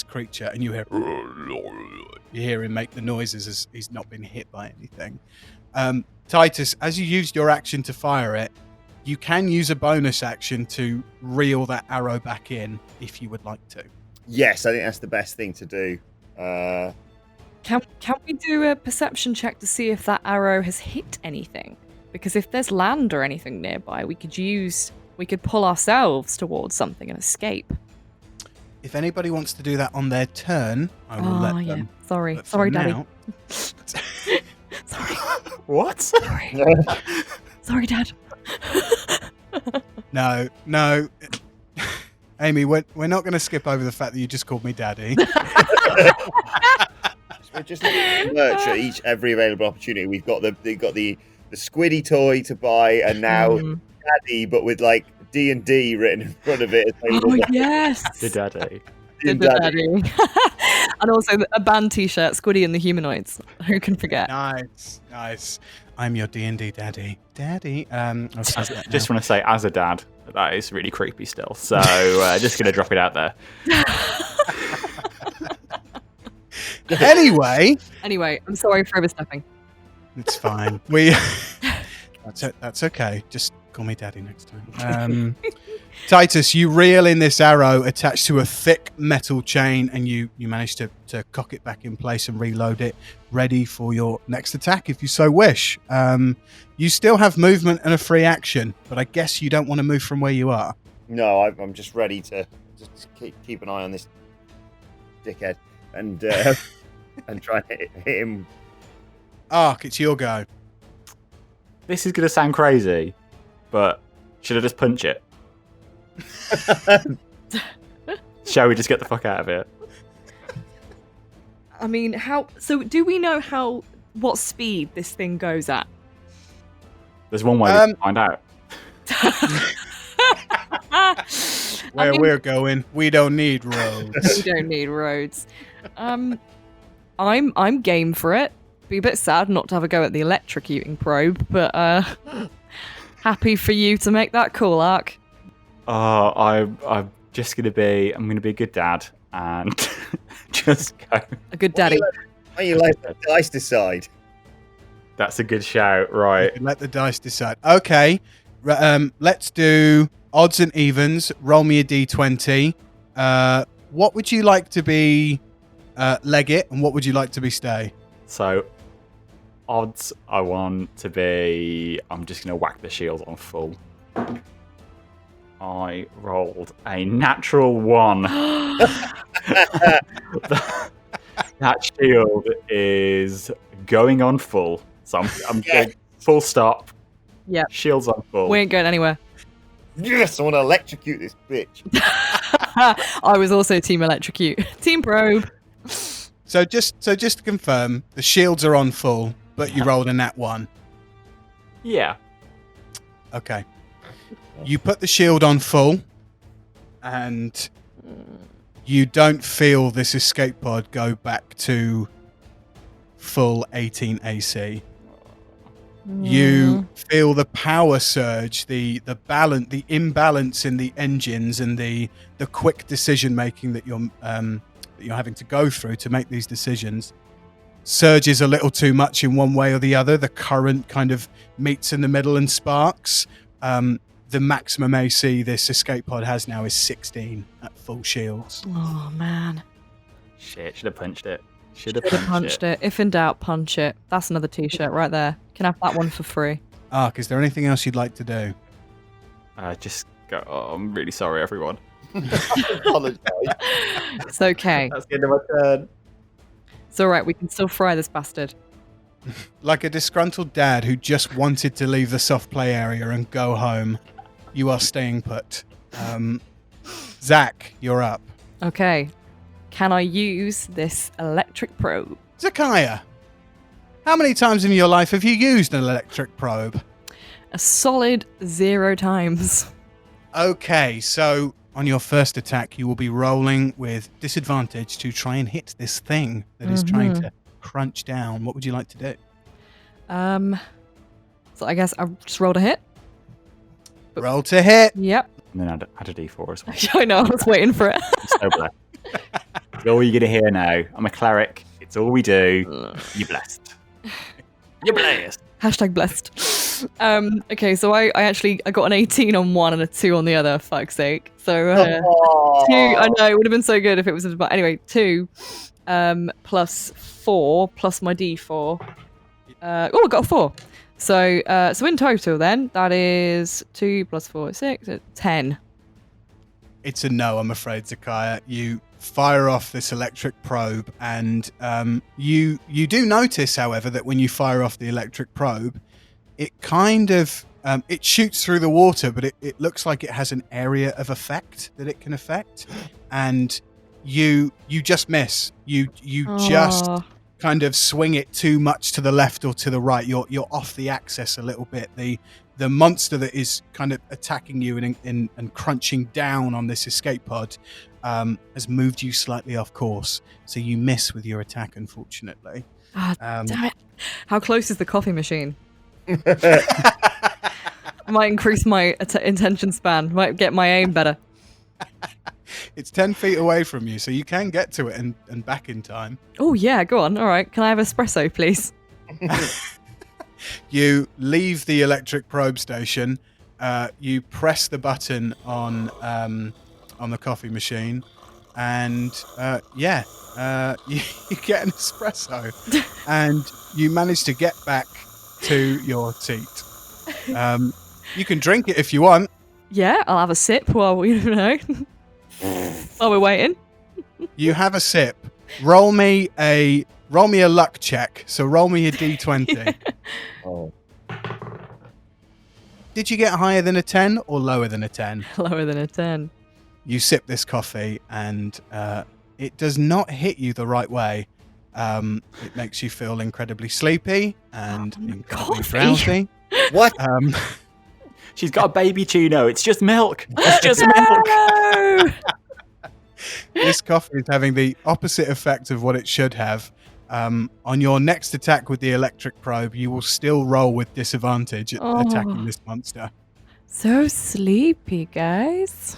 creature, and you hear him make the noises as he's not been hit by anything. Titus, as you used your action to fire it, you can use a bonus action to reel that arrow back in if you would like to. Yes, I think that's the best thing to do. Can we do a perception check to see if that arrow has hit anything? Because if there's land or anything nearby, we could pull ourselves towards something and escape. If anybody wants to do that on their turn, I will let them. Sorry, But sorry, for Daddy. now- Sorry, What? sorry, sorry, Dad. No. Amy, we're not going to skip over the fact that you just called me Daddy. We're just looking at merch at every available opportunity. We've got the Squiddy toy to buy, and now Daddy, but with like D&D written in front of it. Oh yes, The Daddy. the Daddy. And also a band T-shirt, Squiddy and the Humanoids. Who can forget? Nice. I'm your D&D Daddy. Daddy. I'll skip that Just now. want to say, as a dad, that is really creepy still. So just going to drop it out there. Anyway, I'm sorry for overstepping. it's fine. That's okay. Just call me Daddy next time. Titus, you reel in this arrow attached to a thick metal chain, and you manage to cock it back in place and reload it, ready for your next attack if you so wish. You still have movement and a free action, but I guess you don't want to move from where you are. No, I'm just ready to just keep an eye on this dickhead and try and hit him. Aark, it's your go. This is going to sound crazy, but should I just punch it? Shall we just get the fuck out of here? I mean, so do we know what speed this thing goes at? There's one way we can find out. Where we're going, we don't need roads. We don't need roads. I'm game for it. Be a bit sad not to have a go at the electrocuting probe, but happy for you to make that call, Aark. I'm just gonna be a good dad and just go. A good daddy. Why you let the dice decide? That's a good shout, right? Let the dice decide. Okay, let's do odds and evens. Roll me a d20. What would you like to be Leggett, and what would you like to be Stay? So, odds I want to be. I'm just gonna whack the shield on full. I rolled a natural 1. That shield is going on full. So I'm going full stop. Yeah. Shield's on full. We ain't going anywhere. Yes, I want to electrocute this bitch. I was also team electrocute. Team probe. So just to confirm, the shields are on full, but you rolled a nat 1. Yeah. Okay. You put the shield on full, and you don't feel this escape pod go back to full 18 AC. You feel the power surge, the imbalance in the engines, and the quick decision making that you're having to go through to make these decisions. Surges a little too much in one way or the other. The current kind of meets in the middle and sparks. The maximum AC this escape pod has now is 16 at full shields. Oh man. Shit, should have punched it. Should have punched it. If in doubt, punch it. That's another t-shirt right there. Can have that one for free. Aark, is there anything else you'd like to do? Just go. Oh, I'm really sorry, everyone. Apologise. It's okay. That's the end of my turn. It's all right. We can still fry this bastard. Like a disgruntled dad who just wanted to leave the soft play area and go home, you are staying put. Zach, you're up. Okay. Can I use this electric probe? Zakaiya, how many times in your life have you used an electric probe? A solid 0 times. Okay, so on your first attack, you will be rolling with disadvantage to try and hit this thing that is trying to crunch down. What would you like to do? So I guess I just rolled a hit. Roll to hit. Yep. And then add a d4 as well. I know. I was waiting for it. I'm so blessed. It's all you're going to hear now. I'm a cleric. It's all we do. You're blessed. You're blessed. Hashtag blessed. Okay, so I got an 18 on one and a 2 on the other. Fuck's sake. So 2. I know it would have been so good if it was. But anyway, 2 plus 4 plus my d4. I got a 4. So in total, then that is 2 plus 4, 6, 10. It's a no, I'm afraid, Zakaiya. You fire off this electric probe, and you do notice, however, that when you fire off the electric probe, it kind of it shoots through the water, but it looks like it has an area of effect that it can affect, and you just miss. You just kind of swing it too much to the left or to the right. You're off the axis a little bit. The monster that is kind of attacking you and crunching down on this escape pod has moved you slightly off course. So you miss with your attack, unfortunately. Damn it. How close is the coffee machine? I might increase my attention span. Might get my aim better. It's 10 feet away from you, so you can get to it and back in time. Oh, yeah, go on. All right. Can I have espresso, please? You leave the electric probe station. You press the button on the coffee machine, and you get an espresso, and you manage to get back to your seat. You can drink it if you want. Yeah, I'll have a sip while while we're waiting. You have a sip. Roll me a luck check. So roll me a d20. Yeah. Oh. Did you get higher than a 10 or lower than a 10? Lower than a 10. You sip this coffee, and it does not hit you the right way. It makes you feel incredibly sleepy and incredibly drowsy. What? She's got a baby tuno. It's just milk. It's just milk. This coffee is having the opposite effect of what it should have. On your next attack with the electric probe, you will still roll with disadvantage at attacking this monster. So sleepy, guys.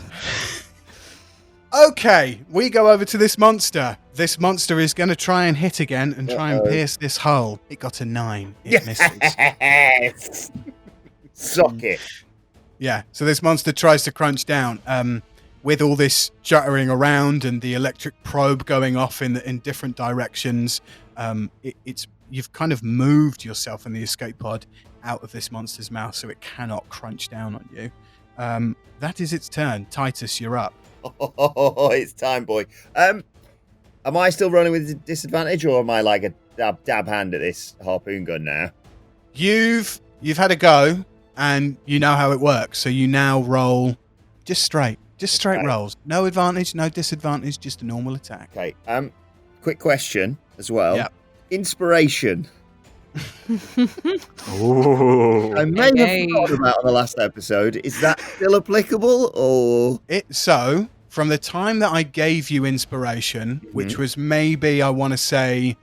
Okay, we go over to this monster. This monster is going to try and hit again and try and pierce this hull. It got a 9. It misses. Yes! Suck it. Yeah, so this monster tries to crunch down. With all this juttering around and the electric probe going off in different directions, you've kind of moved yourself in the escape pod out of this monster's mouth, so it cannot crunch down on you. That is its turn. Titus, you're up. Oh, it's time, boy. Am I still running with disadvantage, or am I like a dab hand at this harpoon gun now? You've had a go, and you know how it works. So you now roll just straight rolls. No advantage, no disadvantage, just a normal attack. Okay. Quick question as well. Yep. Inspiration. Ooh. I may have forgotten about on the last episode. Is that still applicable, or So from the time that I gave you inspiration, which was maybe, I want to say,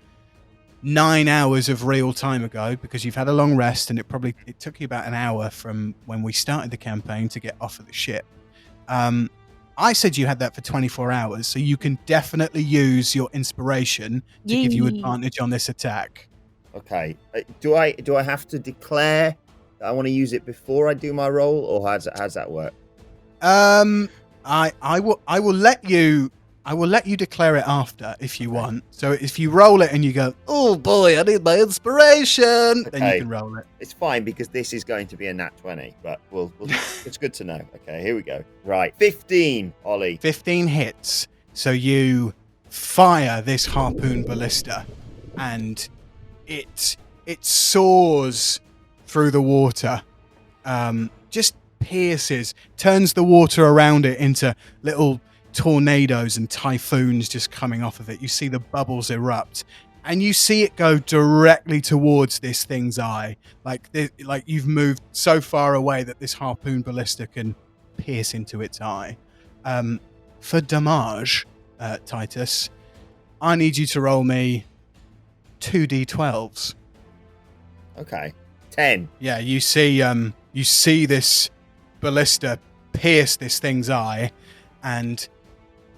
9 hours of real time ago, because you've had a long rest, and it took you about an hour from when we started the campaign to get off of the ship. I said you had that for 24 hours, so you can definitely use your inspiration to give you advantage on this attack. okay? Do I have to declare that I want to use it before I do my roll, or how's that work? I will let you I will let you declare it after if you want. So if you roll it and you go, oh boy, I need my inspiration, then you can roll it. It's fine because this is going to be a nat 20, but we'll it's good to know. Okay, here we go. Right, 15, Ollie. 15 hits. So you fire this harpoon ballista, and it soars through the water, just pierces, turns the water around it into little tornadoes and typhoons just coming off of it. You see the bubbles erupt, and you see it go directly towards this thing's eye. Like you've moved so far away that this harpoon ballista can pierce into its eye. For damage, Titus, I need you to roll me 2d12s. Okay. 10. Yeah, you see this ballista pierce this thing's eye, and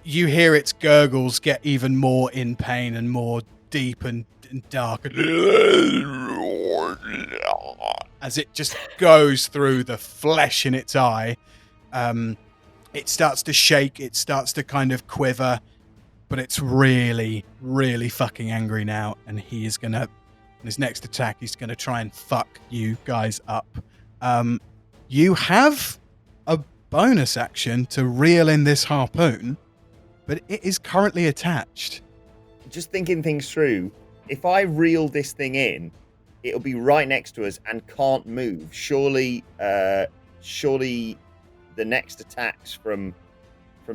you hear its gurgles get even more in pain and more deep and dark, as it just goes through the flesh in its eye. It starts to shake, it starts to kind of quiver, but it's really, really fucking angry now, and he is gonna, in his next attack, he's gonna try and fuck you guys up. You have a bonus action to reel in this harpoon, but it is currently attached. Just thinking things through, if I reel this thing in, it'll be right next to us and can't move. Surely the next attacks from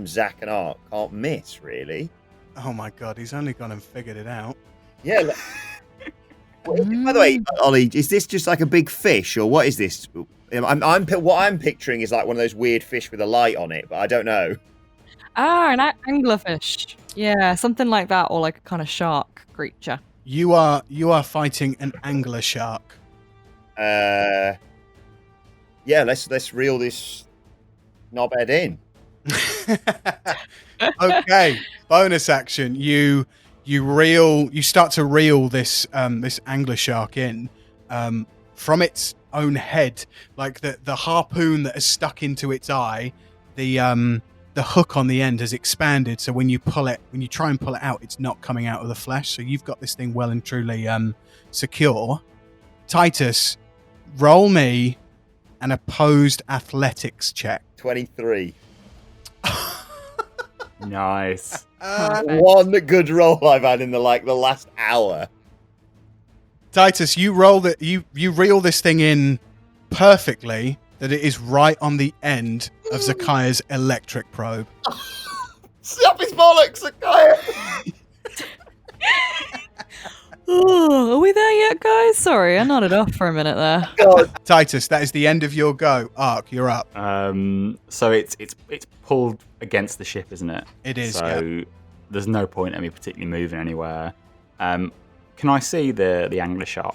Zach and Aark can't miss, really. Oh my god, he's only gone and figured it out. Yeah. By the way, Ollie, is this just like a big fish, or what is this? What I'm picturing is like one of those weird fish with a light on it, but I don't know. An anglerfish. Yeah, something like that, or like a kind of shark creature. You are fighting an angler shark. Yeah, let's reel this knobhead in. Okay, bonus action. You start to reel this angler shark in from its own head, like the harpoon that is stuck into its eye. The hook on the end has expanded, so when you try and pull it out, it's not coming out of the flesh. So you've got this thing well and truly secure. Titus, roll me an opposed athletics check. 23. Nice. One good roll I've had in the last hour. Titus, you reel this thing in perfectly, that it is right on the end of Zakaiya's electric probe. Stop his bollocks, Zakaiya! Oh, are we there yet, guys? Sorry, I nodded off for a minute there. God. Titus, that is the end of your go. Aark, you're up. So it's pulled against the ship, isn't it? It is. So there's no point in me particularly moving anywhere. Can I see the angler shark?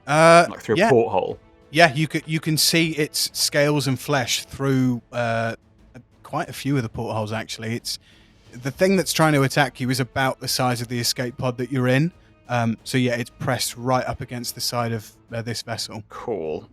Like through a porthole? Yeah, you can see its scales and flesh through quite a few of the portholes, actually. It's the thing that's trying to attack you is about the size of the escape pod that you're in. So yeah, it's pressed right up against the side of this vessel. Cool.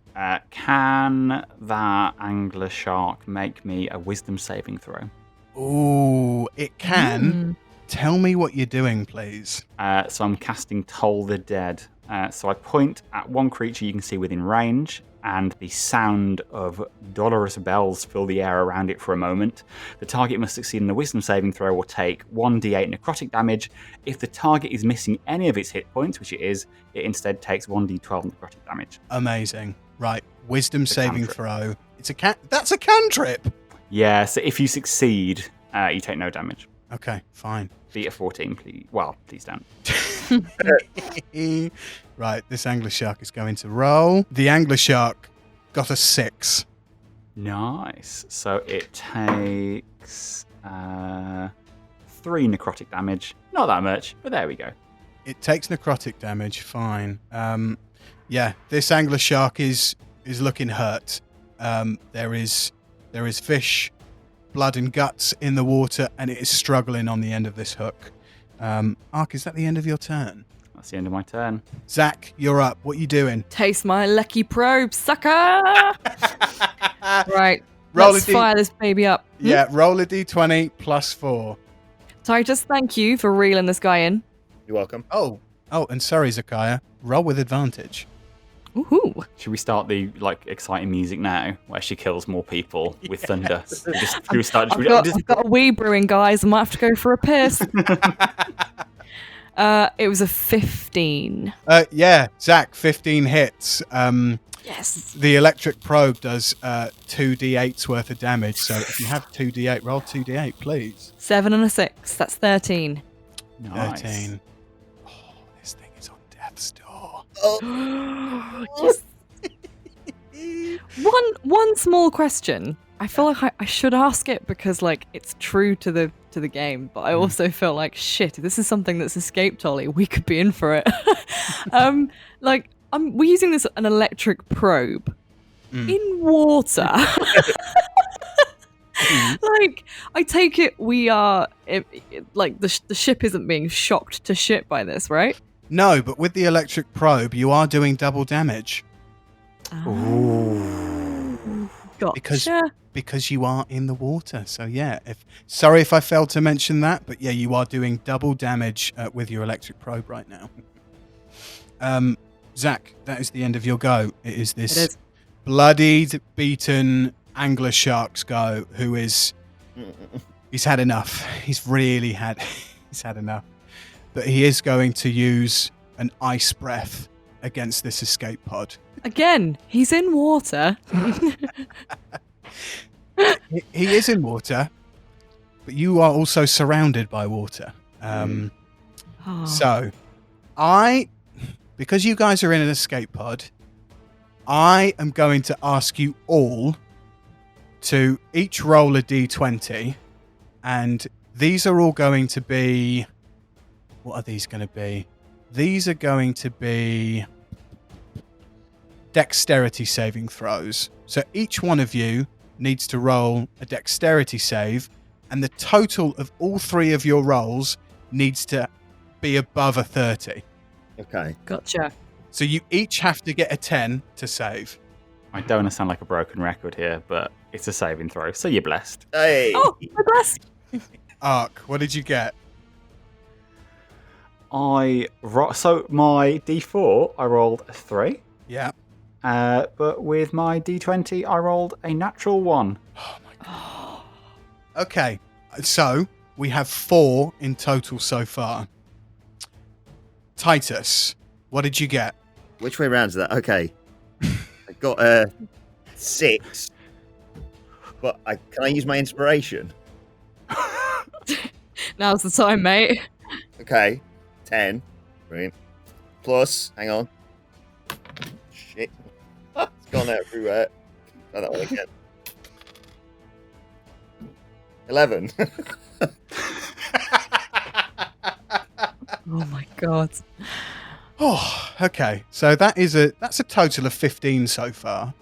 Can that angler shark make me a wisdom saving throw? Ooh, it can. Tell me what you're doing, please. So I'm casting Toll the Dead. So I point at one creature you can see within range, and the sound of dolorous bells fill the air around it for a moment. The target must succeed in a wisdom saving throw or take 1d8 necrotic damage. If the target is missing any of its hit points, which it is, it instead takes 1d12 necrotic damage. Amazing. Right, wisdom saving throw. That's a cantrip. Yeah, so if you succeed, you take no damage. Okay, fine. Beat a 14, please. Well, please don't. Right, this angler shark is going to roll. The angler shark got a 6. Nice. So it takes 3 necrotic damage. Not that much, but there we go. It takes necrotic damage, fine. Yeah, this angler shark is looking hurt. There is fish, blood and guts in the water, and it is struggling on the end of this hook. Aark, is that the end of your turn? That's the end of my turn. Zach, you're up. What are you doing? Taste my lucky probe, sucker! Right, Roll let's fire this baby up. Yeah, roll a d20 plus 4. Titus, thank you for reeling this guy in. You're welcome. Oh, and sorry, Zakaiya. Roll with advantage. Ooh. Should we start the exciting music now, where she kills more people with thunder? I've got a wee brewing, guys. I might have to go for a piss. It was a 15. Yeah, Zach, 15 hits. Yes. The electric probe does 2d8's worth of damage. So if you have 2d8, roll 2d8, please. 7 and a 6. That's 13. Nice. 13. Oh, this thing is on death's door. Yes. One small question. I feel like I should ask it because it's true to the game, but I also feel like shit. If this is something that's escaped Oli, we could be in for it. We're using an electric probe in water. I take it we are the ship isn't being shocked to shit by this, right? No, but with the electric probe, you are doing double damage. Ooh. Gotcha. Because you are in the water. So yeah, sorry if I failed to mention that, but yeah, you are doing double damage with your electric probe right now. Zach, that is the end of your go. It is bloodied, beaten angler shark's go, who he's had enough. He's had enough. But he is going to use an ice breath against this escape pod. Again, he's in water. He is in water, but you are also surrounded by water. So, because you guys are in an escape pod, I am going to ask you all to each roll a d20, and these are all going to be... What are these going to be? These are going to be dexterity saving throws. So each one of you needs to roll a dexterity save, and the total of all three of your rolls needs to be above a 30. Okay. Gotcha. So you each have to get a 10 to save. I don't want to sound like a broken record here, but it's a saving throw, so you're blessed. Hey. Oh, we're blessed. Aark, what did you get? So my D4, I rolled a 3. Yeah. But with my D20, I rolled a natural 1. Oh my god. Okay, so we have 4 in total so far. Titus, what did you get? Which way around is that? Okay. I got a 6. But can I use my inspiration? Now's the time, mate. Okay. 10. Brilliant. Plus, hang on. Shit. It's gone everywhere. Try that one again. 11. Oh my god. Oh, okay. So that's a total of 15 so far.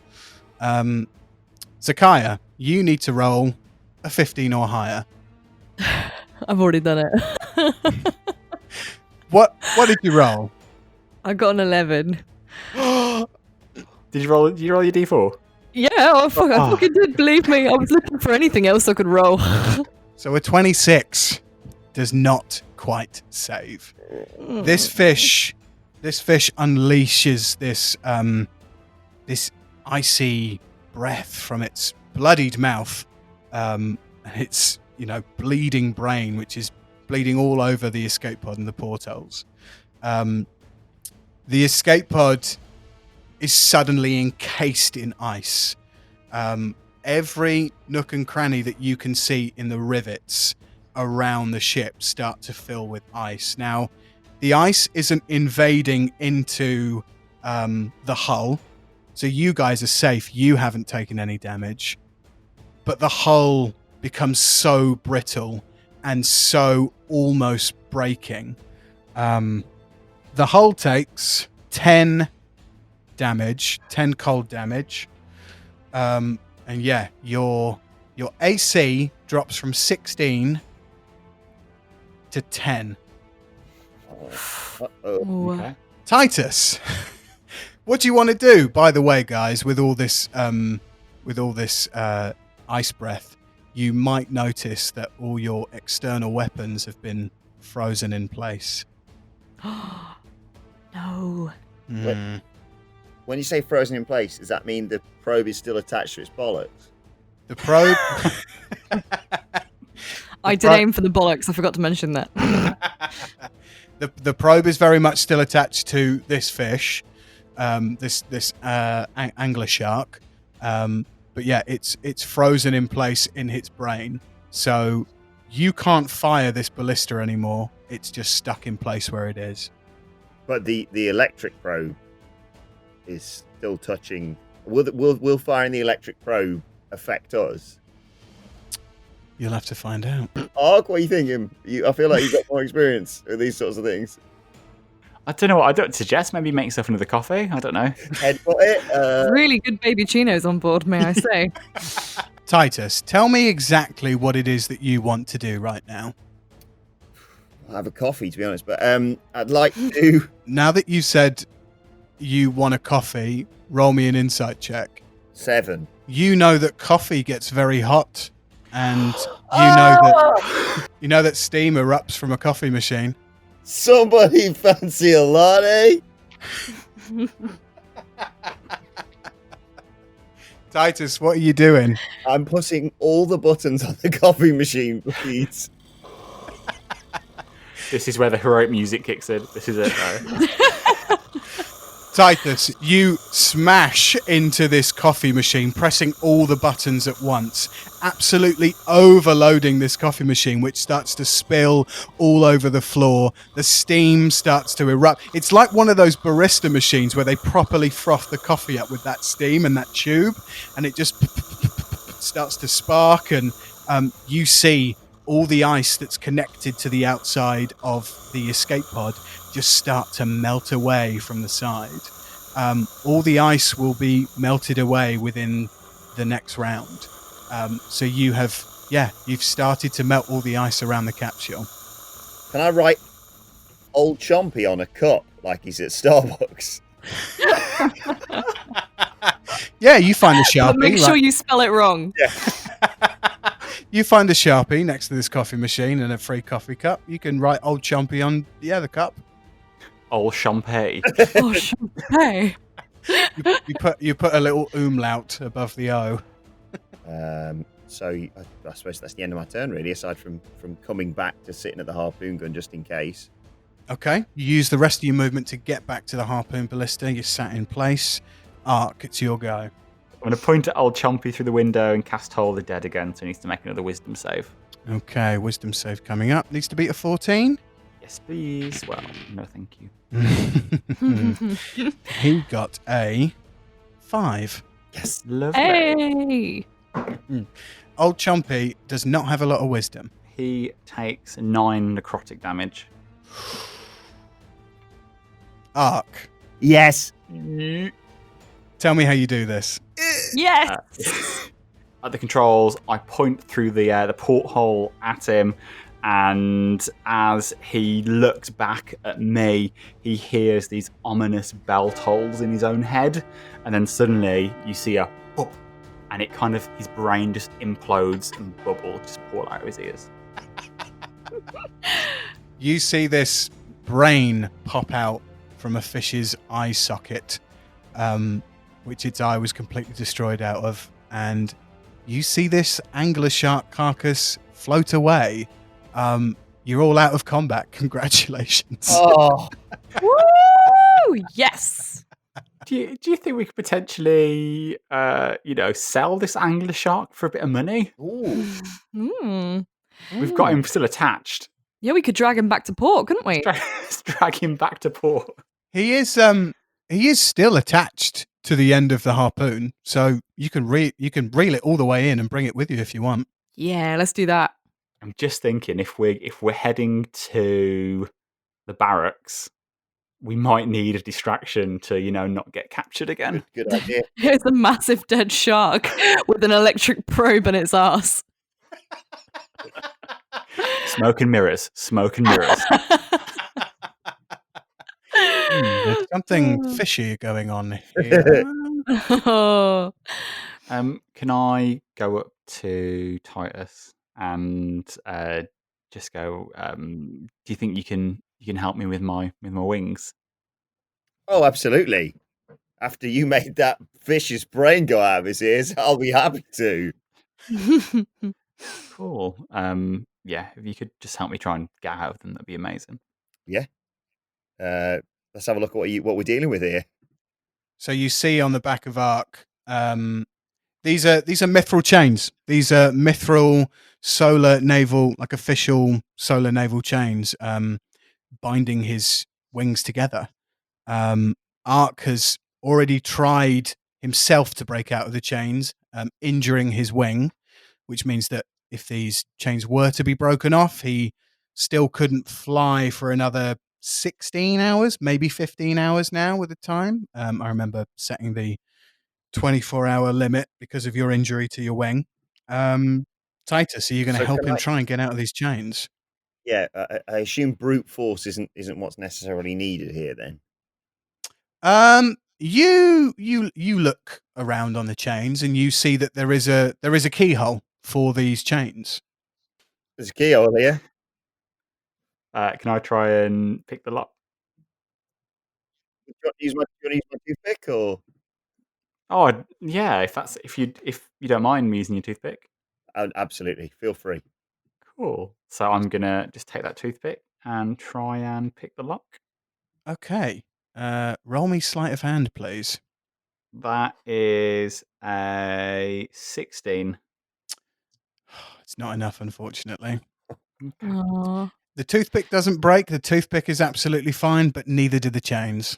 Zakaiya, you need to roll a 15 or higher. I've already done it. What did you roll? I got an 11. Did you roll your D4? Yeah, I fucking did, believe me. I was looking for anything else I could roll. So a 26 does not quite save. This fish unleashes this icy breath from its bloodied mouth, and its bleeding brain, which is bleeding all over the escape pod and the portholes. The escape pod is suddenly encased in ice. Every nook and cranny that you can see in the rivets around the ship start to fill with ice. Now, the ice isn't invading into the hull, so you guys are safe. You haven't taken any damage. But the hull becomes so brittle and so almost breaking. The hull takes 10 damage, 10 cold damage. And yeah, your AC drops from 16 to 10. Uh-oh. Okay. Titus, what do you want to do? By the way, guys, with all this ice breath, you might notice that all your external weapons have been frozen in place. No. Hmm. When you say frozen in place, does that mean the probe is still attached to its bollocks? The probe. I did aim for the bollocks. I forgot to mention that. The probe is very much still attached to this fish, this angler shark. But yeah, it's frozen in place in its brain. So you can't fire this ballista anymore. It's just stuck in place where it is. But the electric probe is still touching. Will firing the electric probe affect us? You'll have to find out. Aark, what are you thinking? I feel like you've got more experience with these sorts of things. I don't know what I don't suggest. Maybe make yourself another coffee. I don't know. Headbutt it. Really good baby chinos on board, may I say. Titus, tell me exactly what it is that you want to do right now. I'll have a coffee, to be honest, but I'd like to. Now that you said you want a coffee, roll me an insight check. 7. You know that coffee gets very hot, and you know that steam erupts from a coffee machine. Somebody fancy a latte? Titus, what are you doing? I'm pushing all the buttons on the coffee machine, please. This is where the heroic music kicks in. This is it. Titus, you smash into this coffee machine, pressing all the buttons at once, absolutely overloading this coffee machine, which starts to spill all over the floor. The steam starts to erupt. It's like one of those barista machines where they properly froth the coffee up with that steam and that tube, and it just starts to spark, and you see all the ice that's connected to the outside of the escape pod just start to melt away from the side. All the ice will be melted away within the next round. So you've started to melt all the ice around the capsule. Can I write Old Chompy on a cup like he's at Starbucks? Yeah, you find a Sharpie. But make sure you spell it wrong. Yeah. You find a Sharpie next to this coffee machine and a free coffee cup. You can write Old Chompy on the other cup. Old champagne. Oh, champagne. You put a little umlaut above the O. So I suppose that's the end of my turn, really, aside from coming back to sitting at the harpoon gun just in case. Okay. You use the rest of your movement to get back to the harpoon ballista. You're sat in place. Aark, it's your go. I'm going to point at old Chompy through the window and cast Toll the Dead again, so he needs to make another wisdom save. Okay, wisdom save coming up. Needs to beat a 14. Yes, please. Well, no, thank you. He got a 5. Yes. Lovely. Hey! Old Chompy does not have a lot of wisdom. He takes 9 necrotic damage. Aark, Yes. tell me how you do this. Yes! At the controls, I point through the porthole at him, and as he looks back at me, he hears these ominous bell tolls in his own head, and then suddenly you see a pop, and it kind of, his brain just implodes and bubbles just pour out of his ears. You see this brain pop out from a fish's eye socket, which its eye was completely destroyed out of, and you see this angler shark carcass float away. You're all out of combat. Congratulations. Oh. Woo! Yes! Do you think we could potentially, sell this angler shark for a bit of money? Ooh. Mm. We've got him still attached. Yeah, we could drag him back to port, couldn't we? Let's drag him back to port. He is still attached to the end of the harpoon, so you can reel it all the way in and bring it with you if you want. Yeah, let's do that. I'm just thinking if we're heading to the barracks, we might need a distraction to, not get captured again. Good idea. Here's a massive dead shark with an electric probe in its ass. Smoke and mirrors. Smoke and mirrors. There's something fishy going on here. Oh. Can I go up to Titus and just go. Do you think you can help me with my wings? Oh, absolutely. After you made that fish's brain go out of his ears, I'll be happy to. Cool. Yeah, if you could just help me try and get out of them, that'd be amazing. Yeah. Let's have a look at what we're dealing with here. So you see on the back of Aark, these are mithril chains. These are mithril solar naval, like official solar naval chains, binding his wings together. Aark has already tried himself to break out of the chains, injuring his wing, which means that if these chains were to be broken off, he still couldn't fly for another 16 hours, maybe 15 hours now with the time. I remember setting the 24-hour limit because of your injury to your wing. Titus, are you going to help him try and get out of these chains? Yeah, I assume brute force isn't what's necessarily needed here then. You look around on the chains and you see that there is a keyhole for these chains. There's a keyhole here. Can I try and pick the lock? Do you want to use my toothpick or? Oh yeah, if you don't mind me using your toothpick. Absolutely, feel free. Cool. So I'm gonna just take that toothpick and try and pick the lock. Okay. Roll me sleight of hand, please. That is a 16. It's not enough, unfortunately. Aw. The toothpick doesn't break. The toothpick is absolutely fine, but neither do the chains.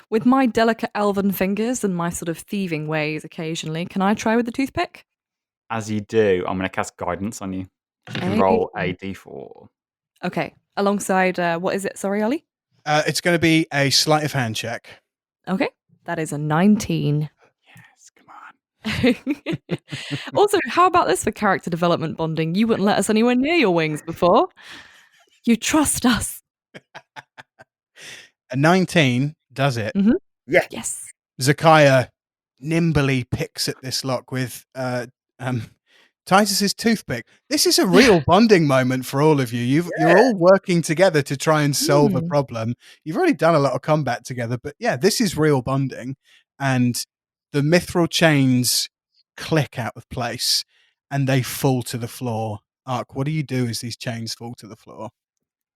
With my delicate elven fingers and my sort of thieving ways occasionally, can I try with the toothpick? As you do, I'm gonna cast guidance on you. You can Hey. roll a d4. Okay. Alongside, what is it? Sorry, Ollie? It's going to be a sleight of hand check. Okay. That is a 19. Yes, come on. Also, how about this for character development bonding? You wouldn't let us anywhere near your wings before. You trust us. A 19 does it. Mm-hmm. Yeah. Yes. Zakaiya nimbly picks at this lock with Titus's toothpick. This is a real bonding moment for all of you. You're all working together to try and solve a problem. You've already done a lot of combat together, but yeah, this is real bonding. And the mithril chains click out of place and they fall to the floor. Aark, what do you do as these chains fall to the floor?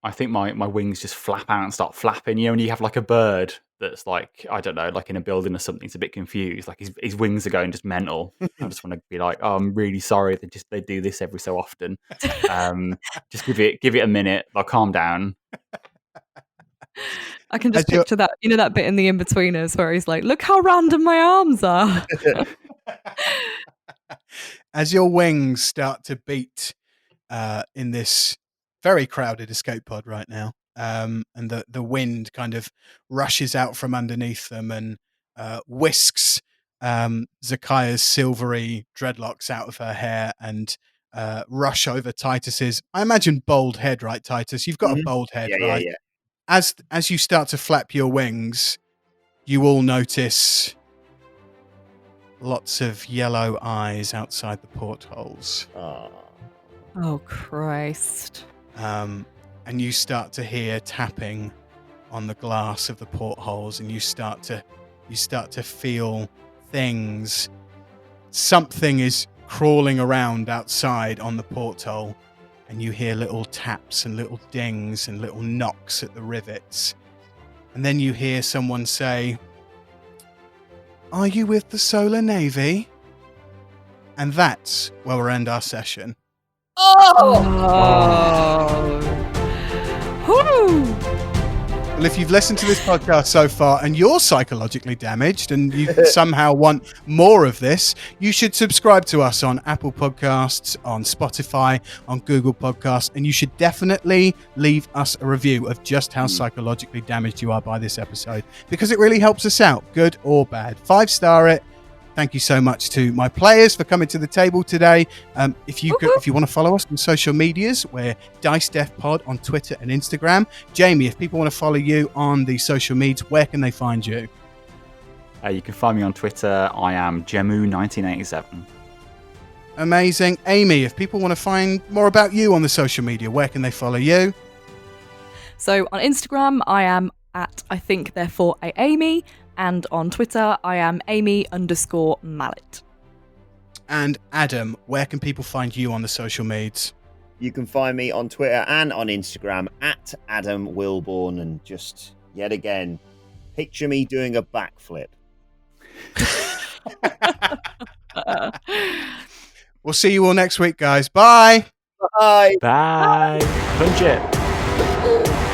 I think my wings just flap out and start flapping. You know, when you have like a bird that's like, I don't know, like in a building or something, it's a bit confused. Like his wings are going just mental. I just want to be like, oh, I'm really sorry. They do this every so often. Just give it a minute. They'll calm down. I can just picture that, you know, that bit in the In-Betweeners where he's like, look how random my arms are. As your wings start to beat in this very crowded escape pod right now, and the wind kind of rushes out from underneath them and whisks Zakaiya's silvery dreadlocks out of her hair and rush over Titus's, I imagine, bald head, right, Titus? You've got a bald head, right? Yeah. As you start to flap your wings, you all notice lots of yellow eyes outside the portholes. Oh, Christ. And you start to hear tapping on the glass of the portholes, and you start to feel things. Something is crawling around outside on the porthole, and you hear little taps and little dings and little knocks at the rivets. And then you hear someone say, "Are you with the Solar Navy?" And that's where we'll end our session. Whoo! Well, if you've listened to this podcast so far and you're psychologically damaged and you somehow want more of this, you should subscribe to us on Apple Podcasts, on Spotify, on Google Podcasts, and you should definitely leave us a review of just how psychologically damaged you are by this episode, because it really helps us out, good or bad. 5-star it. Thank you so much to my players for coming to the table today. If you want to follow us on social medias, we're Dice Death Pod on Twitter and Instagram. Jamie, if people want to follow you on the social medias, where can they find you? You can find me on Twitter. I am Jemu1987. Amazing. Amy, if people want to find more about you on the social media, where can they follow you? So on Instagram, I am at I think therefore a Amy, and on Twitter, I am Amy_Mallett. And Adam, where can people find you on the social medias? You can find me on Twitter and on Instagram at Adam Wilbourn, and just yet again, picture me doing a backflip. We'll see you all next week, guys. Bye. Bye. Bye. Punch it.